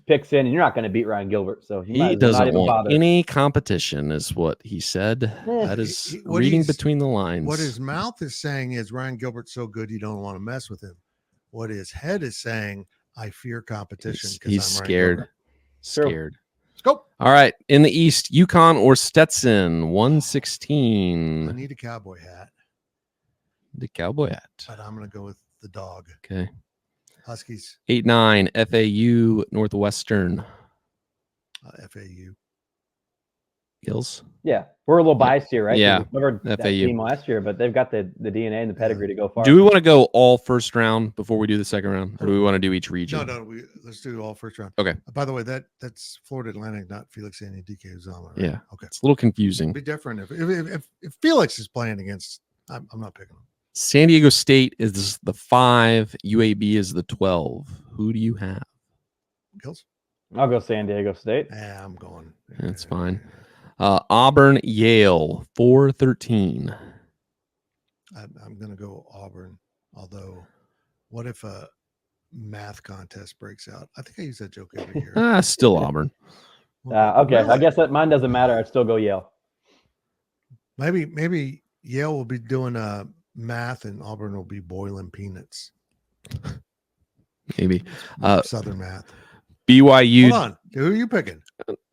picks in, and you're not going to beat Ryan Gilbert. So he doesn't want any competition, is what he said. That is reading between the lines. What his mouth is saying is Ryan Gilbert's so good you don't want to mess with him. What his head is saying, I fear competition. He's scared. Scared. Let's go. All right. In the East, UConn or Stetson, 116. I need a cowboy hat. The cowboy hat. But I'm going to go with the dog. Okay. Huskies. 8-9, FAU, Northwestern. FAU. Gills? Yeah. We're a little biased here, right? 'Cause Yeah, we covered that FAU. team last year, but they've got the DNA and the pedigree to go far. Do we want to go all first round before we do the second round, or do we want to do each region? No, let's do all first round. Okay. By the way, that's Florida Atlantic, not Felix and DK Uzama. Right? Yeah. Okay. It's a little confusing. It'd be different if Felix is playing against. I'm not picking him. San Diego State is the 5. UAB is the 12. Who do you have? Gills? I'll go San Diego State. Yeah, I'm going. That's fine. Auburn, Yale, 4-13. I'm going to go Auburn. Although, what if a math contest breaks out? I think I use that joke every year. Still Auburn. Okay, Really? I guess that mine doesn't matter. I'd still go Yale. Maybe Yale will be doing math and Auburn will be boiling peanuts. Maybe. Southern math. BYU. Hold on. Who are you picking?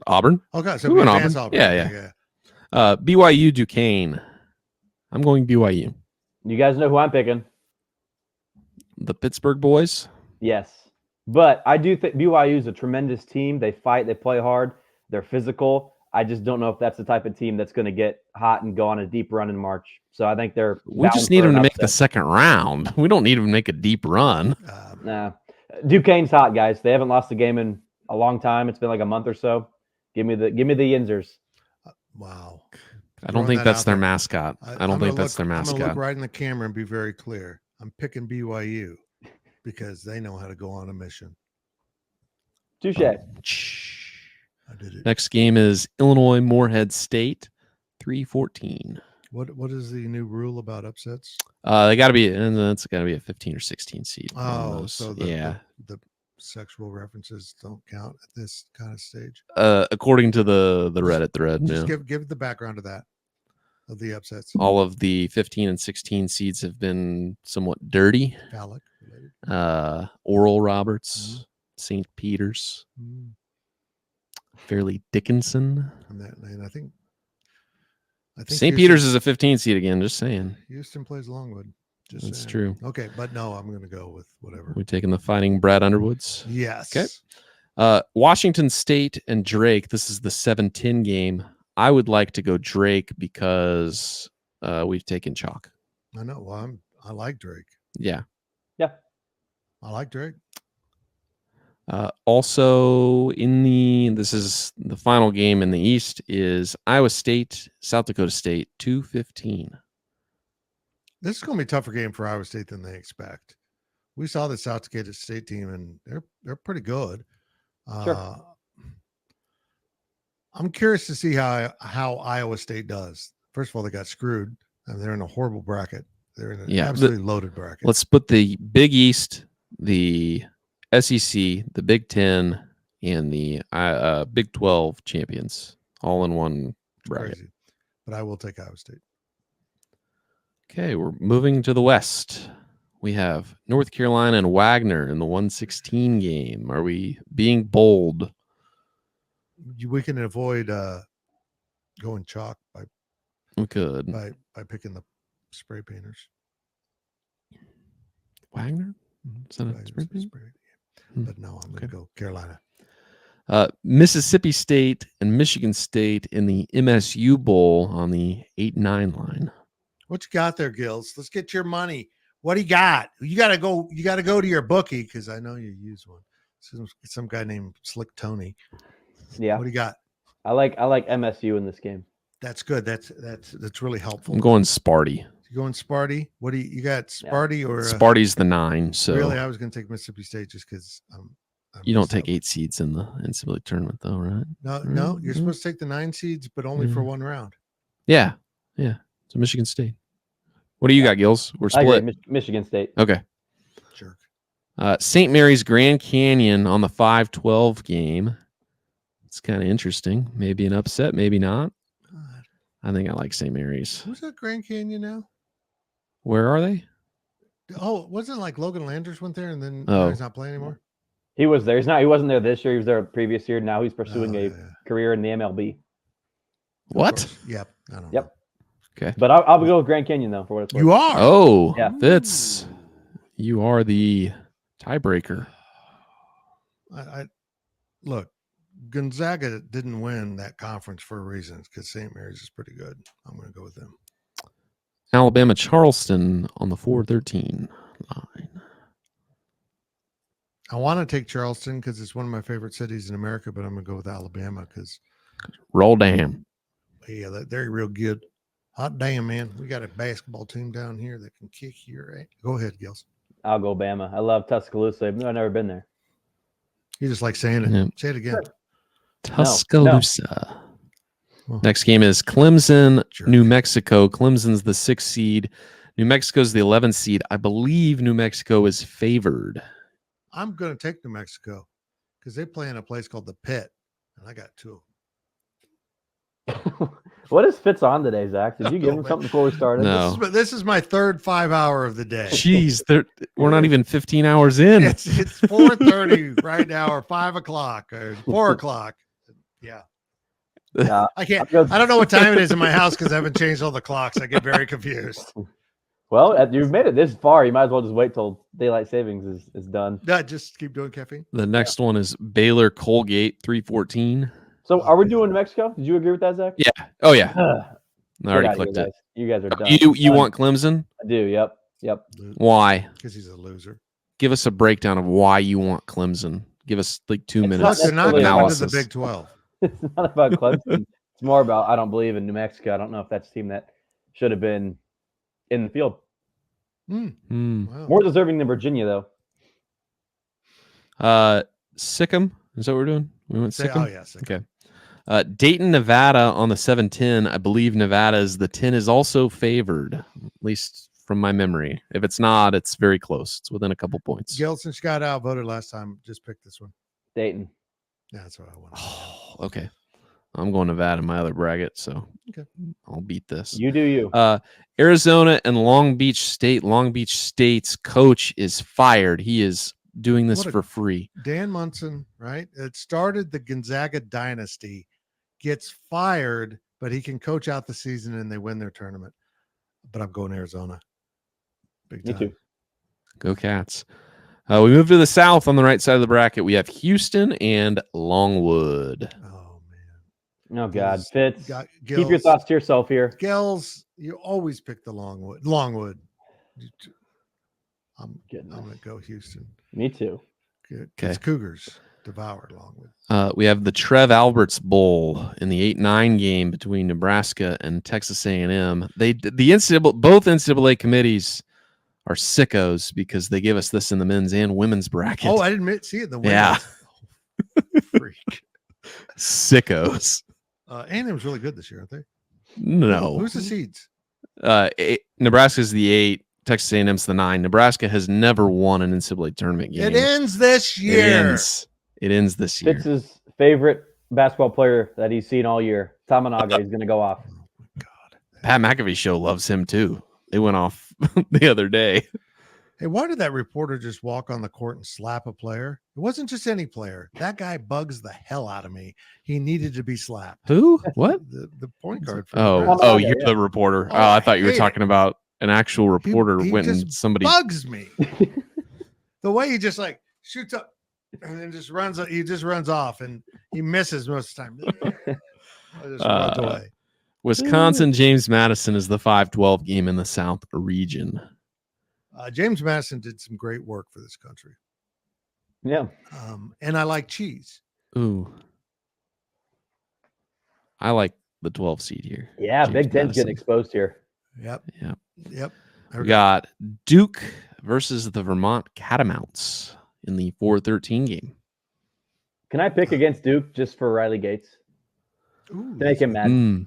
Auburn. Okay, so We we went advance Auburn. Auburn. Yeah. BYU, Duquesne. I'm going BYU. You guys know who I'm picking? The Pittsburgh boys. Yes. But I do think BYU is a tremendous team. They fight, they play hard, they're physical. I just don't know if that's the type of team that's going to get hot and go on a deep run in March. So I think they're. We just need them to make the second round. We don't need them to make a deep run. Nah. Duquesne's hot, guys. They haven't lost a game in a long time. It's been like a month or so. Give me the Yinzers. Wow. I don't think that's their mascot. I don't think that's their I'm going to mascot. look right in the camera and be very clear. I'm picking BYU because they know how to go on a mission. Touche. I did it. Next game is Illinois Moorhead State, 3-14. What is the new rule about upsets? They got to be, and it's got to be a 15 or 16 seed. Oh, so yeah. The sexual references don't count at this kind of stage. According to the Reddit thread, Just yeah. give the background of that, of the upsets. All of the 15 and 16 seeds have been somewhat dirty. Phallic related. Oral Roberts, St. Peter's, Fairleigh Dickinson. And I think St. Peter's is a 15 seed again. Just saying. Houston plays Longwood. That's saying. true. Okay, but no, I'm going to go with whatever. We're taking the Fighting Brad Underwoods. Yes. Okay. Washington State and Drake. This is the 7-10 game. I would like to go Drake because we've taken chalk. I know. Well, I like Drake. Yeah. Yeah. I like Drake. Also this is the final game in the East is Iowa State, South Dakota State, 2-15. This is going to be a tougher game for Iowa State than they expect. We saw the South Dakota State team, and they're pretty good. Sure. I'm curious to see how Iowa State does. First of all, they got screwed, and they're in a horrible bracket. They're in an absolutely loaded bracket. Let's put the Big East, the SEC, the Big Ten, and the Big 12 champions all in one bracket. Crazy. But I will take Iowa State. Okay, we're moving to the West. We have North Carolina and Wagner in the 116 game. Are we being bold? We can avoid going chalk by picking the spray painters. Wagner? Is that a spray paint? But no, I'm going to go Carolina. Mississippi State and Michigan State in the MSU Bowl on the 8-9 line. What you got there, Gills? Let's get your money. What do you got? You got to go to your bookie because I know you use one. Some guy named Slick Tony. Yeah. What do you got? I like MSU in this game. That's good. That's really helpful. I'm going Sparty. You going Sparty? What do you got? Sparty or Sparty's the 9. So really, I was going to take Mississippi State just because you don't take 8 seeds in the NCAA tournament, though, right? No, you're supposed to take the 9 seeds, but only for one round. Yeah. So Michigan State. What do you got, Gills? We're split. Michigan State. Okay. Jerk. St. Mary's Grand Canyon on the 5-12 game. It's kind of interesting. Maybe an upset, maybe not. God. I think I like St. Mary's. Who's at Grand Canyon now? Where are they? Oh, wasn't it like Logan Landers went there and then he's not playing anymore? He was there. He wasn't there this year. He was there previous year. Now he's pursuing a career in the MLB. What? Yep. I don't know. Yep. Okay. But I'll go with Grand Canyon though for what it's worth. You are. Oh, yeah. Fitz. You are the tiebreaker. I look. Gonzaga didn't win that conference for a reason because St. Mary's is pretty good. I'm going to go with them. Alabama Charleston on the 413 line. I want to take Charleston because it's one of my favorite cities in America, but I'm going to go with Alabama because Roll damn. yeah, they're real good. Hot damn, man. We got a basketball team down here that can kick your ass. Go ahead, Gils. I'll go Bama. I love Tuscaloosa. I've never been there. You just like saying it. Yeah. Say it again. Tuscaloosa. No. Next game is Clemson, Jerk. New Mexico. Clemson's the 6th seed. New Mexico's the 11th seed. I believe New Mexico is favored. I'm going to take New Mexico because they play in a place called the Pit, and I got 2 of them. What is Fitz on today, Zach? Did you give him man. something before we started? No. This is my third 5 hour of the day. Jeez, we're not even 15 hours in. It's 4:30 right now, or 5 o'clock, or 4 o'clock. Yeah. Yeah. I don't know what time it is in my house because I haven't changed all the clocks. I get very confused. Well, you've made it this far. You might as well just wait till daylight savings is done. No, just keep doing caffeine. The next one is Baylor Colgate 314. So, are we doing New Mexico? Did you agree with that, Zach? Yeah. Oh yeah. Ugh, I already get outta clicked here, it. guys. You guys are done. You Done. want Clemson? I do. Yep. Why? Because he's a loser. Give us a breakdown of why you want Clemson. Give us like 2 It's minutes They're not necessarily going to analysis. the Big 12. It's not about Clemson. It's more about I don't believe in New Mexico. I don't know if that's a team that should have been in the field. Hmm. Wow. More deserving than Virginia, though. Sikkim. Is that what we're doing? We went Sikkim. Oh, yeah. Sikkim. Okay. Dayton, Nevada on the 710. I believe Nevada's the 10 is also favored, at least from my memory. If it's not, it's very close. It's within a couple points. Gil, since you got outvoted last time, just pick this one. Dayton. Yeah, that's what I want. Oh, okay. I'm going Nevada in my other bracket, so Okay. I'll beat this. You do you. Arizona and Long Beach State. Long Beach State's coach is fired. He is doing this What a- for free. Dan Munson, right? It started the Gonzaga dynasty, gets fired, but he can coach out the season and they win their tournament. But I'm going Arizona. Big Me time. too. Go Cats. We move to the south on the right side of the bracket. We have Houston and Longwood. Oh, man. Oh, God. Gills- Fitz. Got- Keep your Gills- thoughts to yourself here. Gills, you always pick the Longwood. I'm Goodness. going to go Houston. Me too. Good. Okay. It's Cougars devoured Longwood. We have the Trev Alberts Bowl in the 8-9 game between Nebraska and Texas A&M. Both NCAA committees are sickos because they give us this in the men's and women's bracket. Oh, I didn't see it in the window. Yeah. Freak. Sickos. A&M's really good this year, aren't they? No. Who's the seeds? Nebraska's the 8. Texas A&M's the 9. Nebraska has never won an NCAA tournament game. It ends this year. It ends this year. Fitz's favorite basketball player that he's seen all year, Tamanaga, he's going to go off. Oh, my God. Pat McAfee show loves him too. They went off the other day. Hey, why did that reporter just walk on the court and slap a player? It wasn't just any player. That guy bugs the hell out of me. He needed to be slapped. Who? What? The point guard. For Oh, Nebraska. Oh, you're yeah. the reporter. Oh, Oh, I thought you were hate it. talking about an actual reporter he went and just somebody. bugs me. The way he just like shoots up and then just runs. He just runs off and he misses most of the time. I just runs away. Wisconsin James Madison is the 5-12 game in the South region. James Madison did some great work for this country. Yeah. And I like cheese. Ooh. I like the 12 seed here. Yeah, James Big Ten's Madison. getting exposed here. Yep. Yeah. There We we go. got Duke versus the Vermont Catamounts in the 4-13 game. Can I pick against Duke just for Riley Gates Ooh, to make him mad?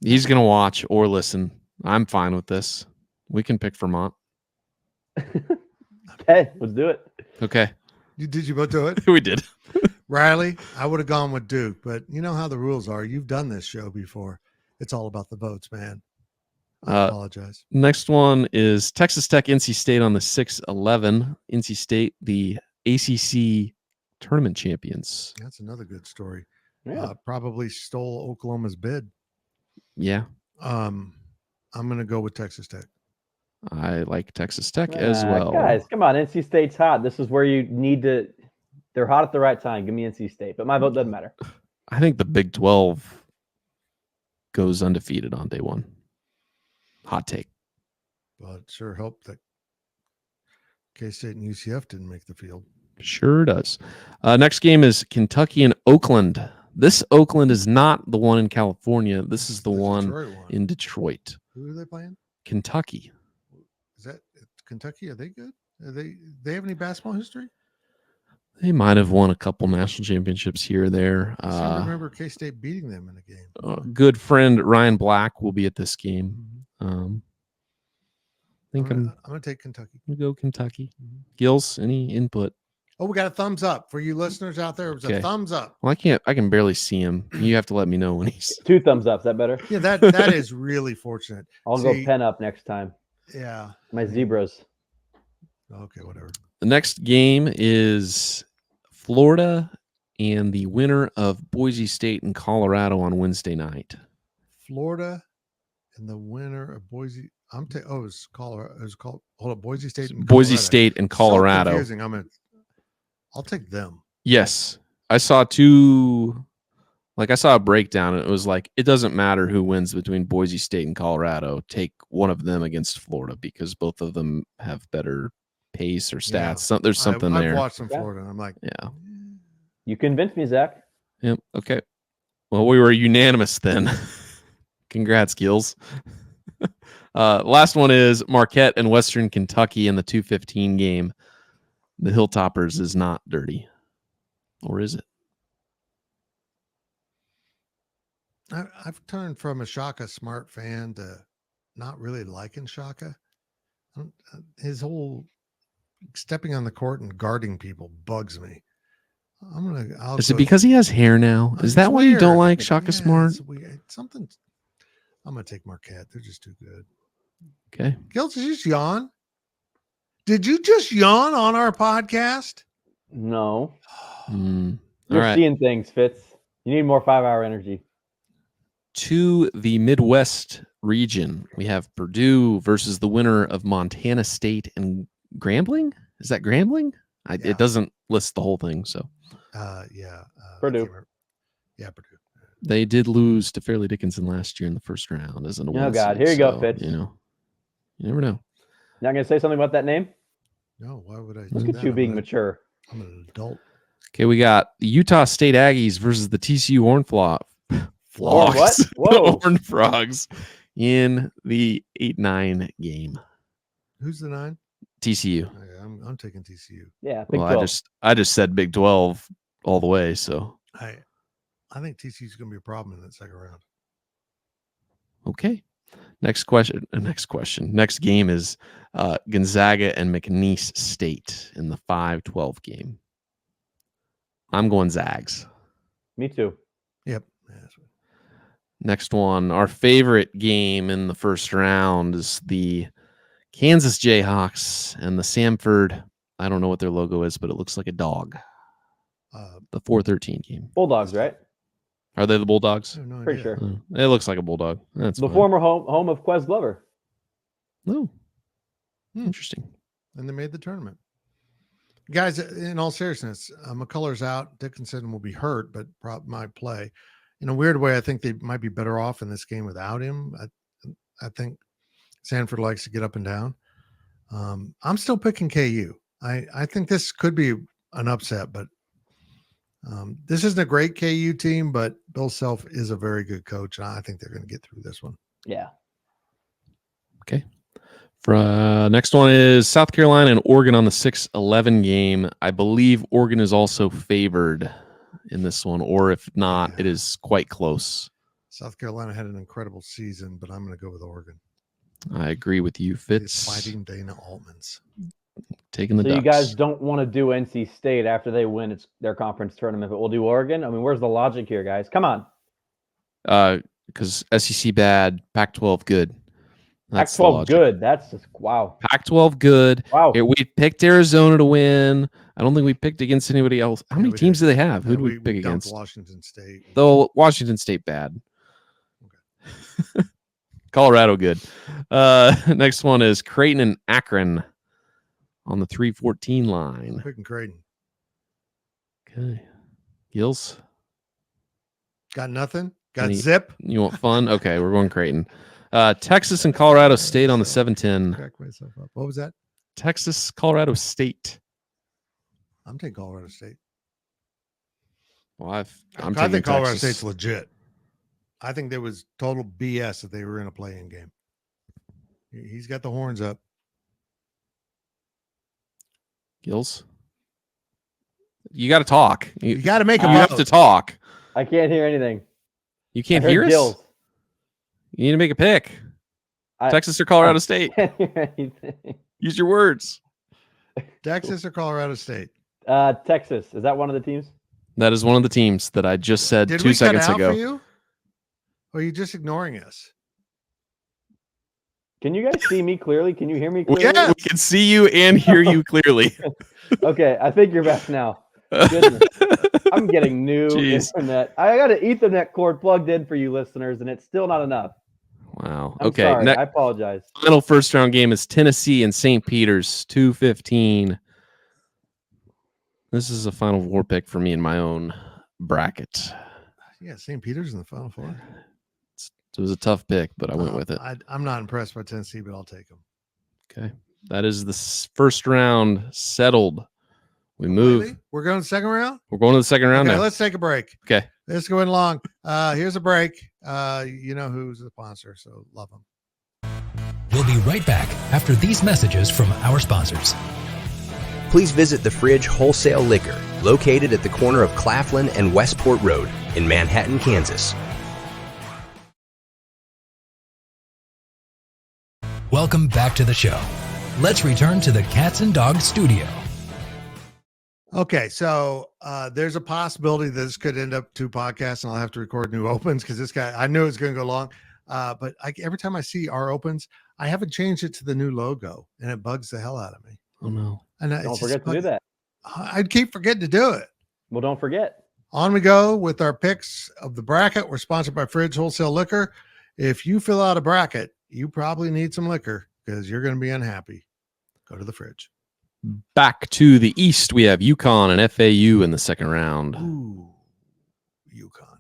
He's going to watch or listen. I'm fine with this. We can pick Vermont. Hey, let's do it. Okay. Did you both do it? We did. Riley, I would have gone with Duke, but you know how the rules are. You've done this show before. It's all about the votes, man. I apologize. Next one is Texas Tech, NC State on the 6-11. NC State, the ACC tournament champions. That's another good story. Yeah. Probably stole Oklahoma's bid. Yeah, I'm going to go with Texas Tech. I like Texas Tech as well. Guys, come on. NC State's hot. This is where you need to They're hot at the right time. Give me NC State, but my vote doesn't matter. I think the Big 12 goes undefeated on day one. Hot take. Well, it sure helped that K-State and UCF didn't make the field. Sure does. Next game is Kentucky and Oakland. This Oakland is not the one in California. This is the one Detroit one. in Detroit. Who are they playing? Kentucky. Is that Kentucky? Are they good? They have any basketball history? They might have won a couple national championships here or there. I seem to remember K-State beating them in a game. Good friend Ryan Black will be at this game. I think I'm going to take Kentucky. I'm gonna go Kentucky. Gills, any input? Oh, we got a thumbs up for you listeners out there. It was Okay. a thumbs up. Well, I can barely see him. You have to let me know when he's 2 thumbs up. Is that better? Yeah, that is really fortunate. I'll go 10 up next time. Yeah. My zebras. Okay, whatever. The next game is Florida and the winner of Boise State and Colorado on Wednesday night. Florida and the winner of Boise. It's Colorado. It was called. Hold up, Boise State and Boise Colorado. State and So Colorado. confusing. I'll take them. Yes. I saw two. I saw a breakdown and it was like, it doesn't matter who wins between Boise State and Colorado. Take one of them against Florida because both of them have better pace or stats. Yeah. There's something there. I've watched some Florida and I'm like, Yeah. You convinced me, Zach. Yep. Okay. Well, we were unanimous then. Congrats, Gills. Last one is Marquette and Western Kentucky in the 2:15 game. The Hilltoppers is not dirty. Or is it? I've turned from a Shaka Smart fan to not really liking Shaka. His whole stepping on the court and guarding people bugs me. Is it because he has hair now? Is that why you don't like Shaka Smart? It's weird. Something. I'm gonna take Marquette. They're just too good. Okay. Gilts, did you just yawn? Did you just yawn on our podcast? No. All You're right. seeing things, Fitz. You need more 5-hour energy. To the Midwest region, we have Purdue versus the winner of Montana State and Grambling. Is that Grambling? Yeah. It doesn't list the whole thing. So Yeah. Purdue. Yeah, Purdue. they did lose to Fairleigh Dickinson last year in the first round as an Oh, award. God. seed, Here you go, so, Fitz. You never know. Not going to say something about that name? No, why would I? Look do at that? you being mature. I'm an adult. Okay, we got the Utah State Aggies versus the TCU Horned What? Frogs. Whoa. Horned Frogs in the 8-9 game. Who's the 9? TCU. Okay, I'm taking TCU. Yeah, Big Well, 12. I just said Big 12 all the way. So I think TCU's going to be a problem in that second round. okay. Next question. Next game is Gonzaga and McNeese State in the 5-12 game. I'm going Zags. Me too. Yep. Yeah, that's right. Next one, our favorite game in the first round is the Kansas Jayhawks and the Samford. I don't know what their logo is, but it looks like a dog. The 4-13 game. Bulldogs, right? Are they the Bulldogs? I have no Pretty idea. sure. It looks like a bulldog. That's The fine. former home of Quez Glover. Oh, interesting. And they made the tournament. Guys, in all seriousness, McCullers out. Dickinson will be hurt, but might play. In a weird way, I think they might be better off in this game without him. I think Sanford likes to get up and down. I'm still picking KU. I think this could be an upset, but this isn't a great KU team, but Bill Self is a very good coach. And I think they're going to get through this one. Yeah. Okay. Next one is South Carolina and Oregon on the 6-11 game. I believe Oregon is also favored in this one, or if not, it is quite close. South Carolina had an incredible season, but I'm going to go with Oregon. I agree with you, It's Fitz. fighting Dana Altman's. Taking the So Ducks. you guys don't want to do NC State after they win their conference tournament, but we'll do Oregon? I mean, where's the logic here, guys? Come on. Because SEC bad, Pac-12 good. That's the Pac-12 logic. good. That's just, wow. Pac-12 good. Wow. We picked Arizona to win. I don't think we picked against anybody else. How Yeah, many we teams did. do they have? Who Yeah, do we pick dumped against? Washington State. Though Washington State bad. Colorado good. Next one is Creighton and Akron on the 3-14 line. Picking Creighton. Okay. Gills, Got nothing? Got Any- zip? you want fun? Okay, we're going Creighton. Texas and Colorado State on the 7-10. Crack myself up. What was that? Texas, Colorado State. I'm taking Colorado State. Well, I taking think Colorado Texas. State's legit. I think there was total BS that they were in a play-in game. He's got the horns up. Gills, you got to talk. You got to make a You have vote. to talk. I can't hear anything. You can't I heard hear us. Gills. You need to make a pick. Texas or Colorado State. Can't hear anything. Use your words. Texas or Colorado State? Texas. Is that one of the teams? That is one of the teams that I just said Did 2 we seconds cut out ago. for you? Or are you just ignoring us? Can you guys see me clearly? Can you hear me We, clearly? Yeah. we can see you and hear you clearly. Okay, I think you're back now. Goodness. I'm getting new Jeez. internet. I got an Ethernet cord plugged in for you listeners, and it's still not enough. Wow. I'm Okay. sorry. I apologize. Final first round game is Tennessee and St. Peter's, 2:15. This is a Final Four pick for me in my own bracket. Yeah, St. Peter's in the Final Four. It was a tough pick, but I went with it. I'm not impressed by Tennessee, but I'll take them. Okay. That is the first round settled. We move. Really? We're going to the second round? We're going to the second round Okay, now. let's take a break. Okay. It's going long. Here's a break. You know who's the sponsor, so love them. We'll be right back after these messages from our sponsors. Please visit the Fridge Wholesale Liquor, located at the corner of Claflin and Westport Road in Manhattan, Kansas. Welcome back to the show. Let's return to the Cats and Dogs studio. Okay, so there's a possibility that this could end up 2 podcasts, and I'll have to record new opens because this guy, I knew it was going to go long. But every time I see our opens, I haven't changed it to the new logo, and it bugs the hell out of me. Oh, no. And Don't forget to do that. I'd keep forgetting to do it. Well, don't forget. On we go with our picks of the bracket. We're sponsored by Fridge Wholesale Liquor. If you fill out a bracket, you probably need some liquor because you're going to be unhappy. Go to the fridge. Back to the East, we have UConn and FAU in the second round. Ooh, UConn.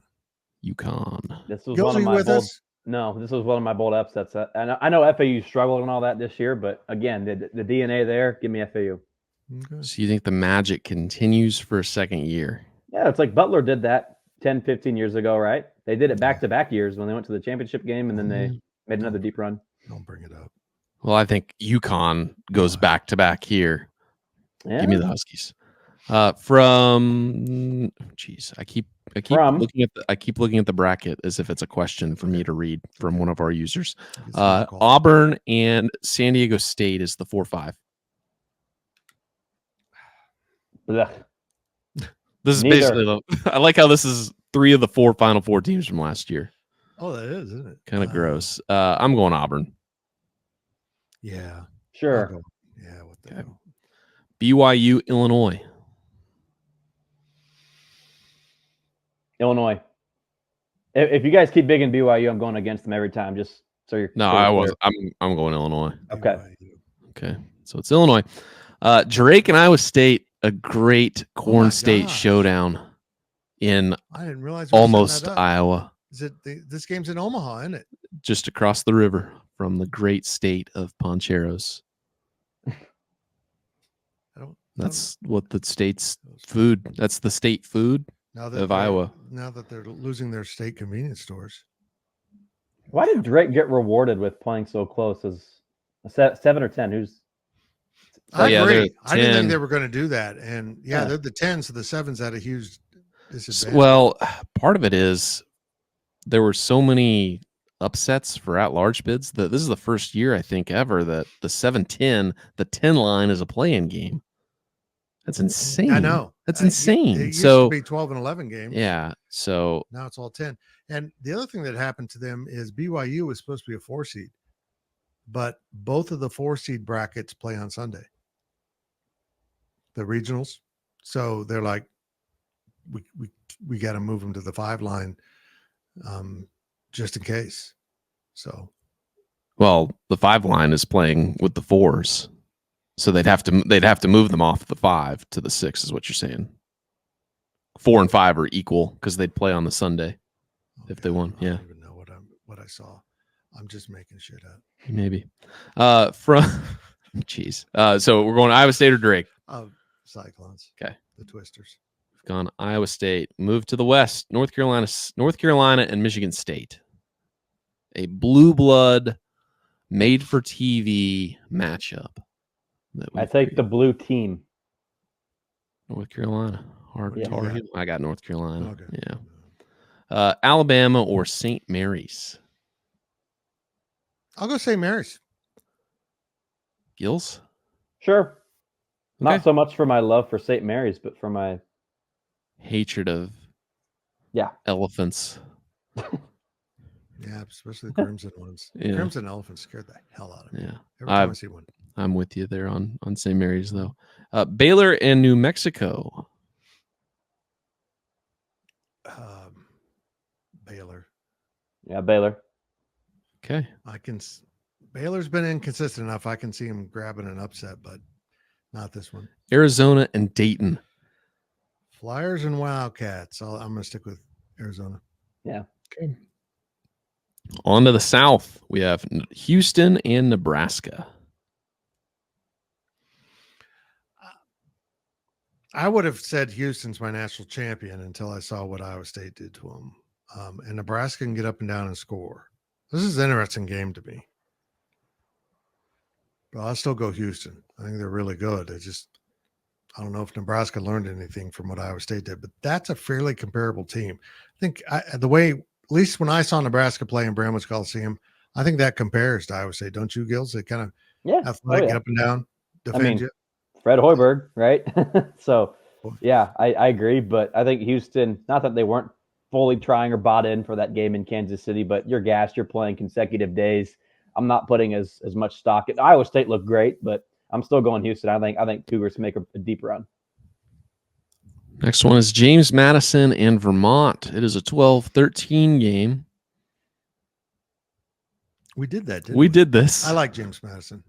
UConn. This was Gills, one are of you my with bold. us? No, this was one of my bold upsets. And I know FAU struggled and all that this year, but again, the DNA there. Give me FAU. Okay. So you think the magic continues for a second year? Yeah, it's like Butler did that 10, 15 years ago, right? They did it back-to-back years when they went to the championship game, and then they made another deep run. Don't bring it up. Well, I think UConn goes back to back here. Yeah. Give me the Huskies. I keep looking at the bracket as if it's a question for me to read from one of our users. It's not a call. Auburn and San Diego State is the 4-5. Blech. This is Neither. basically I like how this is 3 of the 4 Final Four teams from last year. Oh, that is, isn't it? Kind of gross. I'm going Auburn. Yeah. I'll Sure. go. Yeah. What the Okay. hell? BYU, Illinois. Illinois. If you guys keep big in BYU, I'm going against them every time. Just so you're. No, so you're I clear. was. I'm going Illinois. Okay. BYU. Okay, so it's Illinois. Drake and Iowa State, a great Corn my State gosh. showdown in I didn't realize we were setting almost that up. Iowa, Is it this game's in Omaha, isn't it? just across the river from the great state of Poncheros. That's what the state's food. That's the state food. Now that of they're- Iowa. Now that they're losing their state convenience stores. Why did Drake get rewarded with playing so close as a 7 or 10? Who's I yeah, agree. they're I didn't 10. think they were going to do that. And yeah, Yeah. they're the 10s, so the 7s had a huge disadvantage. Well, part of it is there were so many upsets for at-large bids that this is the first year I think ever that the 7-10, the 10 line is a play-in game. That's insane. I know. That's It insane. used So to be 12 and 11 games. yeah, so Now it's all 10. And the other thing that happened to them is BYU was supposed to be a 4 seed, but both of the 4 seed brackets play on Sunday. The regionals. So they're like, we got to move them to the 5 line just in case. So well, the 5 line is playing with the 4s. So they'd have to move them off the 5 to the 6 is what you're saying. 4 and 5 are equal because they'd play on the Sunday if they won. I Yeah, don't even know what I saw. I'm just making shit up. maybe. From jeez. So we're going Iowa State or Drake? Cyclones. Okay. The Twisters. We've gone Iowa State. Move to the West. North Carolina, and Michigan State. A blue blood, made for TV matchup. I take the blue team. North Carolina. Hard Yeah. target. I got North Carolina. Okay. Yeah. Alabama or St. Mary's? I'll go St. Mary's. Gills? Sure. Not Okay. so much for my love for St. Mary's, but for my Hatred of elephants. Yeah, especially the crimson ones. Yeah. Crimson elephants scared the hell out of me. Yeah. Every time I see one. I'm with you there on St. Mary's, though. Baylor and New Mexico. Baylor. Yeah, Baylor. Okay. Baylor's been inconsistent enough. I can see him grabbing an upset, but not this one. Arizona and Dayton. Flyers and Wildcats. I'm going to stick with Arizona. Yeah. Okay. On to the South. We have Houston and Nebraska. I would have said Houston's my national champion until I saw what Iowa State did to them. And Nebraska can get up and down and score. This is an interesting game to me. But I'll still go Houston. I think they're really good. I don't know if Nebraska learned anything from what Iowa State did, but that's a fairly comparable team. I think the way, at least when I saw Nebraska play in Bramwitz Coliseum, I think that compares to Iowa State. Don't you, Gills? They kind of athletic, get up and down, defend you. Fred Hoiberg, right? So, yeah, I agree. But I think Houston, not that they weren't fully trying or bought in for that game in Kansas City, but you're gassed. You're playing consecutive days. I'm not putting as much stock. Iowa State looked great, but I'm still going Houston. I think Cougars make a deep run. Next one is James Madison and Vermont. It is a 12-13 game. We did that, didn't we? We did this. I like James Madison.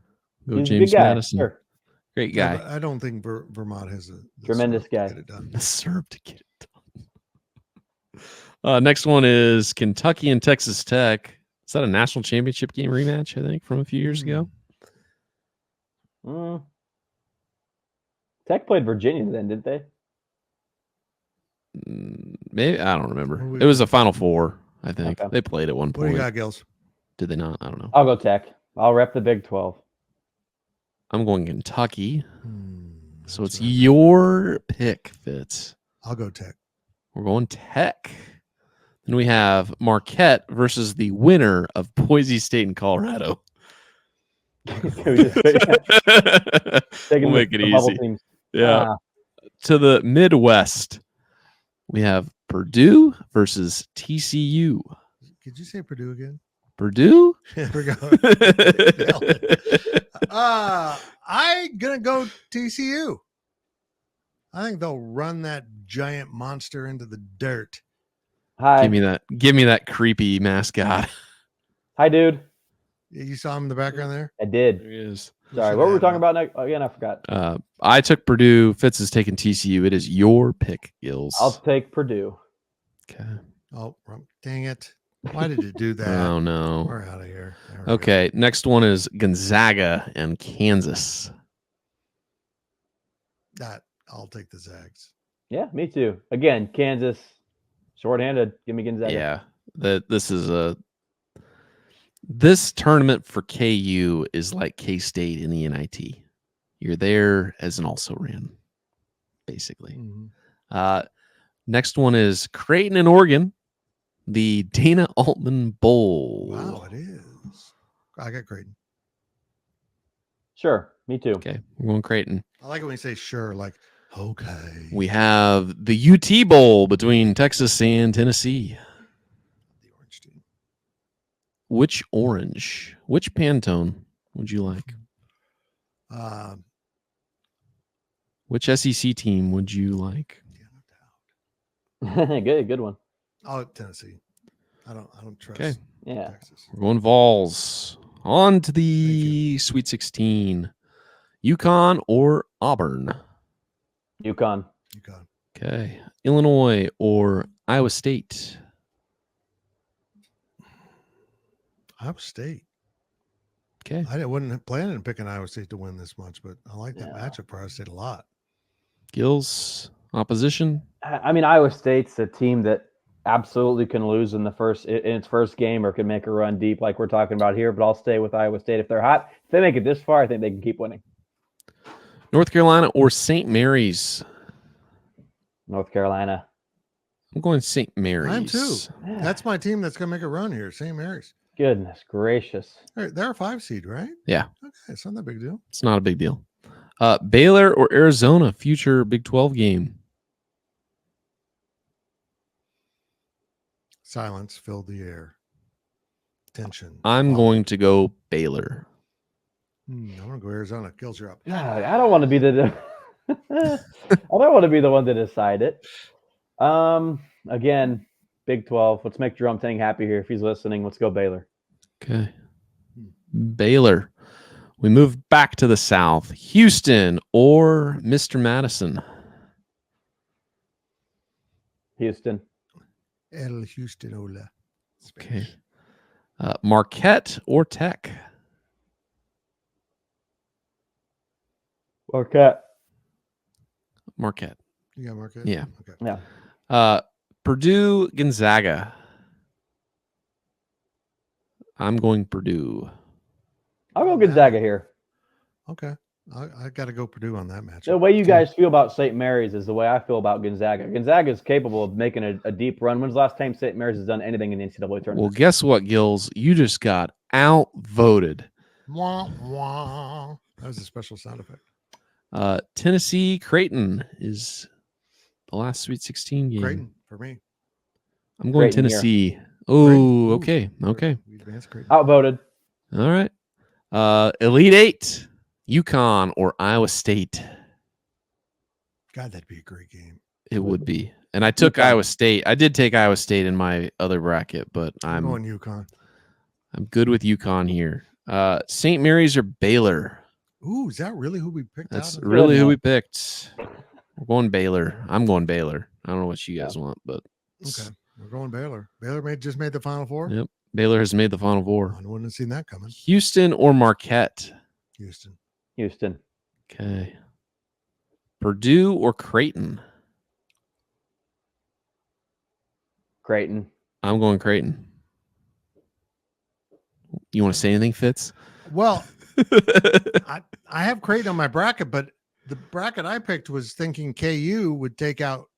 Go He's James Madison. Sure. Great guy. Yeah, I don't think Vermont has the tremendous guy. The serve to get it done. Next one is Kentucky and Texas Tech. Is that a national championship game rematch, I think, from a few years ago? Tech played Virginia then, didn't they? Maybe. I don't remember. It was a Final Four, I think. Okay. They played at one point. What do you got, Gills? Did they not? I don't know. I'll go Tech. I'll rep the Big 12. I'm going Kentucky. So it's your pick, Fitz. I'll go Tech. We're going Tech. Then we have Marquette versus the winner of Boise State and Colorado. We'll make it easy. Yeah. To the Midwest, we have Purdue versus TCU. Could you say Purdue again? Purdue? Here we go. I'm going to go TCU. I think they'll run that giant monster into the dirt. Hi. Give me that creepy mascot. Hi, dude. You saw him in the background there? I did. There he is. Sorry, what were we talking about next? Again, I forgot. I took Purdue. Fitz has taken TCU. It is your pick, Gills. I'll take Purdue. Okay. Oh, dang it. Why did you do that? Oh, no. We're out of here. Okay. Next one is Gonzaga and Kansas. I'll take the Zags. Yeah, me too. Again, Kansas, shorthanded. Give me Gonzaga. Yeah. This tournament for KU is like K-State in the NIT. You're there as an also-ran, basically. Mm-hmm. Next one is Creighton and Oregon, the Dana Altman Bowl. Wow, it is. I got Creighton. Sure, me too. Okay, we're going Creighton. I like it when you say sure, like, okay. We have the UT Bowl between Texas and Tennessee. The orange team. Which orange? Which Pantone would you like? Which SEC team would you like? Good one. Oh, Tennessee. I don't trust. Okay. Yeah. Texas. We're going Vols. On to the Sweet 16. UConn or Auburn? UConn. UConn. Okay. Illinois or Iowa State? Iowa State. Okay. I wasn't planning on picking Iowa State to win this much, but I like that Yeah. matchup for Iowa State a lot. Gills, opposition? I mean, Iowa State's a team that absolutely can lose in its first game or can make a run deep like we're talking about here, but I'll stay with Iowa State. If they're hot, if they make it this far, I think they can keep winning. North Carolina or St. Mary's? North Carolina. I'm going St. Mary's. I'm too. That's my team that's going to make a run here, St. Mary's. Goodness gracious. They're a 5 seed, right? Yeah. Okay, it's not that big a deal. It's not a big deal. Baylor or Arizona, future Big 12 game? Silence filled the air. Tension. I'm going to go Baylor. I'm going to go Arizona. Gills, you're up. Yeah, I don't want to be the I don't want to be the one to decide it. Again, Big 12. Let's make Jerome Tang happy here. If he's listening, let's go Baylor. Okay. Baylor. We move back to the South. Houston or Mr. Madison? Houston. El Houston Ola. Okay. Marquette or Tech? Marquette. Marquette. You got Marquette? Yeah. Okay. Yeah. Purdue, Gonzaga. I'm going Purdue. I'll go Gonzaga here. Okay. I got to go Purdue on that match. The way you guys feel about St. Mary's is the way I feel about Gonzaga. Gonzaga is capable of making a deep run. When's the last time St. Mary's has done anything in the NCAA tournament? Well, guess what, Gills? You just got outvoted. Wah, wah. That was a special sound effect. Tennessee, Creighton is the last Sweet 16 game. Creighton for me. I'm going Creighton here. Tennessee. Oh, okay. Okay. We advanced Creighton. Outvoted. All right. Elite Eight, UConn or Iowa State. God, that'd be a great game. It would be. And I took UConn. Iowa State. I did take Iowa State in my other bracket, but I'm I'm going UConn. good with UConn here. St. Mary's or Baylor. Ooh, is that really who we picked That's out? really who one. we picked. We're going Baylor. I'm going Baylor. I don't know what you guys want, but Okay. We're going Baylor. Baylor just made the Final Four. Yep. Baylor has made the Final Four. I wouldn't have seen that coming. Houston or Marquette. Houston. Houston. Okay. Purdue or Creighton. Creighton. I'm going Creighton. You want to say anything, Fitz? Well, I have Creighton on my bracket, but the bracket I picked was thinking KU would take out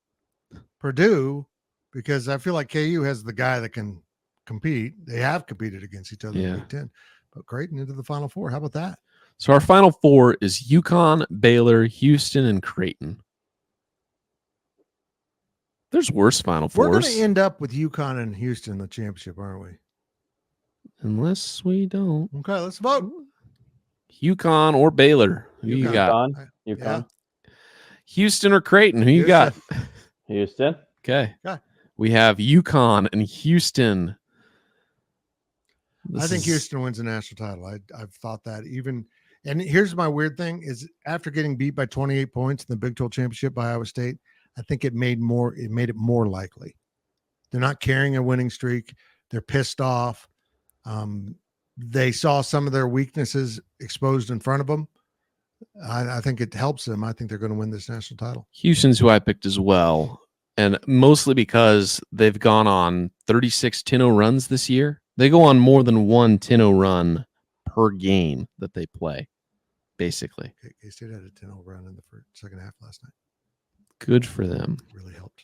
Purdue because I feel like KU has the guy that can compete. They have competed against each other in Yeah. the Big Ten. But Creighton into the Final Four. How about that? So our Final Four is UConn, Baylor, Houston, and Creighton. There's worse Final We're going Fours. to end up with UConn and Houston in the championship, aren't we? Unless we don't. Okay, let's vote. UConn or Baylor. Who you UConn. got? UConn. Yeah. UConn. Houston or Creighton? Who you got? Houston. Okay. Okay. We have UConn and Houston. I think Houston wins the national title. I've thought that even, and here's my weird thing is after getting beat by 28 points in the Big 12 championship by Iowa State, I think it made it more likely. They're not carrying a winning streak. They're pissed off. They saw some of their weaknesses exposed in front of them. I think it helps them. I think they're going to win this national title. Houston's who I picked as well. And mostly because they've gone on 36 10-0 runs this year. They go on more than one 10-0 run per game that they play, basically. K-State had a 10-0 run in the second half last night. Good for them. Really helped.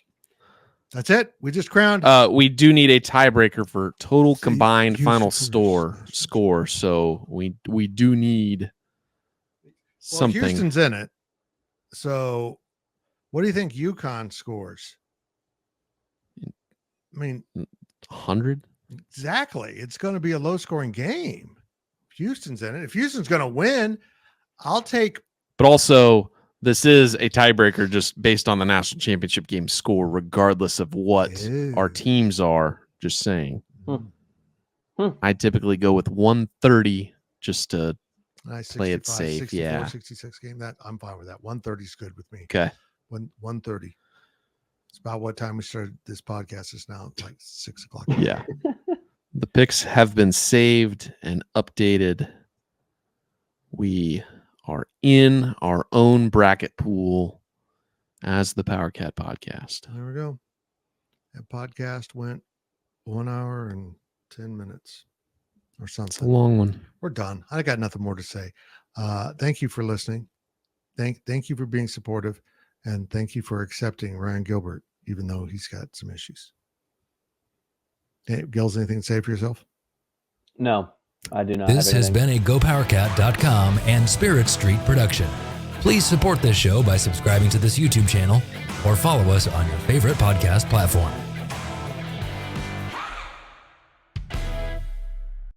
That's it. We just crowned. We do need a tiebreaker for total See, combined Houston final Cougars. score. So we do need something. Well, Houston's in it. So what do you think UConn scores? I mean, 100. exactly. It's going to be a low scoring game. If Houston's in it. If Houston's going to win, I'll take. But also, this is a tiebreaker just based on the national championship game score, regardless of what our teams are. Just saying. I typically go with 130 just to Nice play it 65, safe. 64, Yeah. 66 game. That I'm fine with that. 130 is good with me. Okay. 130. It's about what time we started this podcast. It's now like 6 o'clock. Yeah. The picks have been saved and updated. We are in our own bracket pool as the Powercat Podcast. There we go. That podcast went 1 hour and 10 minutes or something. It's a long one. We're done. I got nothing more to say. Thank you for listening. Thank you for being supportive, and thank you for accepting Ryan Gilbert, even though he's got some issues. Hey, Gills, anything to say for yourself? No, I do not. This have has anything. been a GoPowerCat.com and Spirit Street production. Please support this show by subscribing to this YouTube channel or follow us on your favorite podcast platform.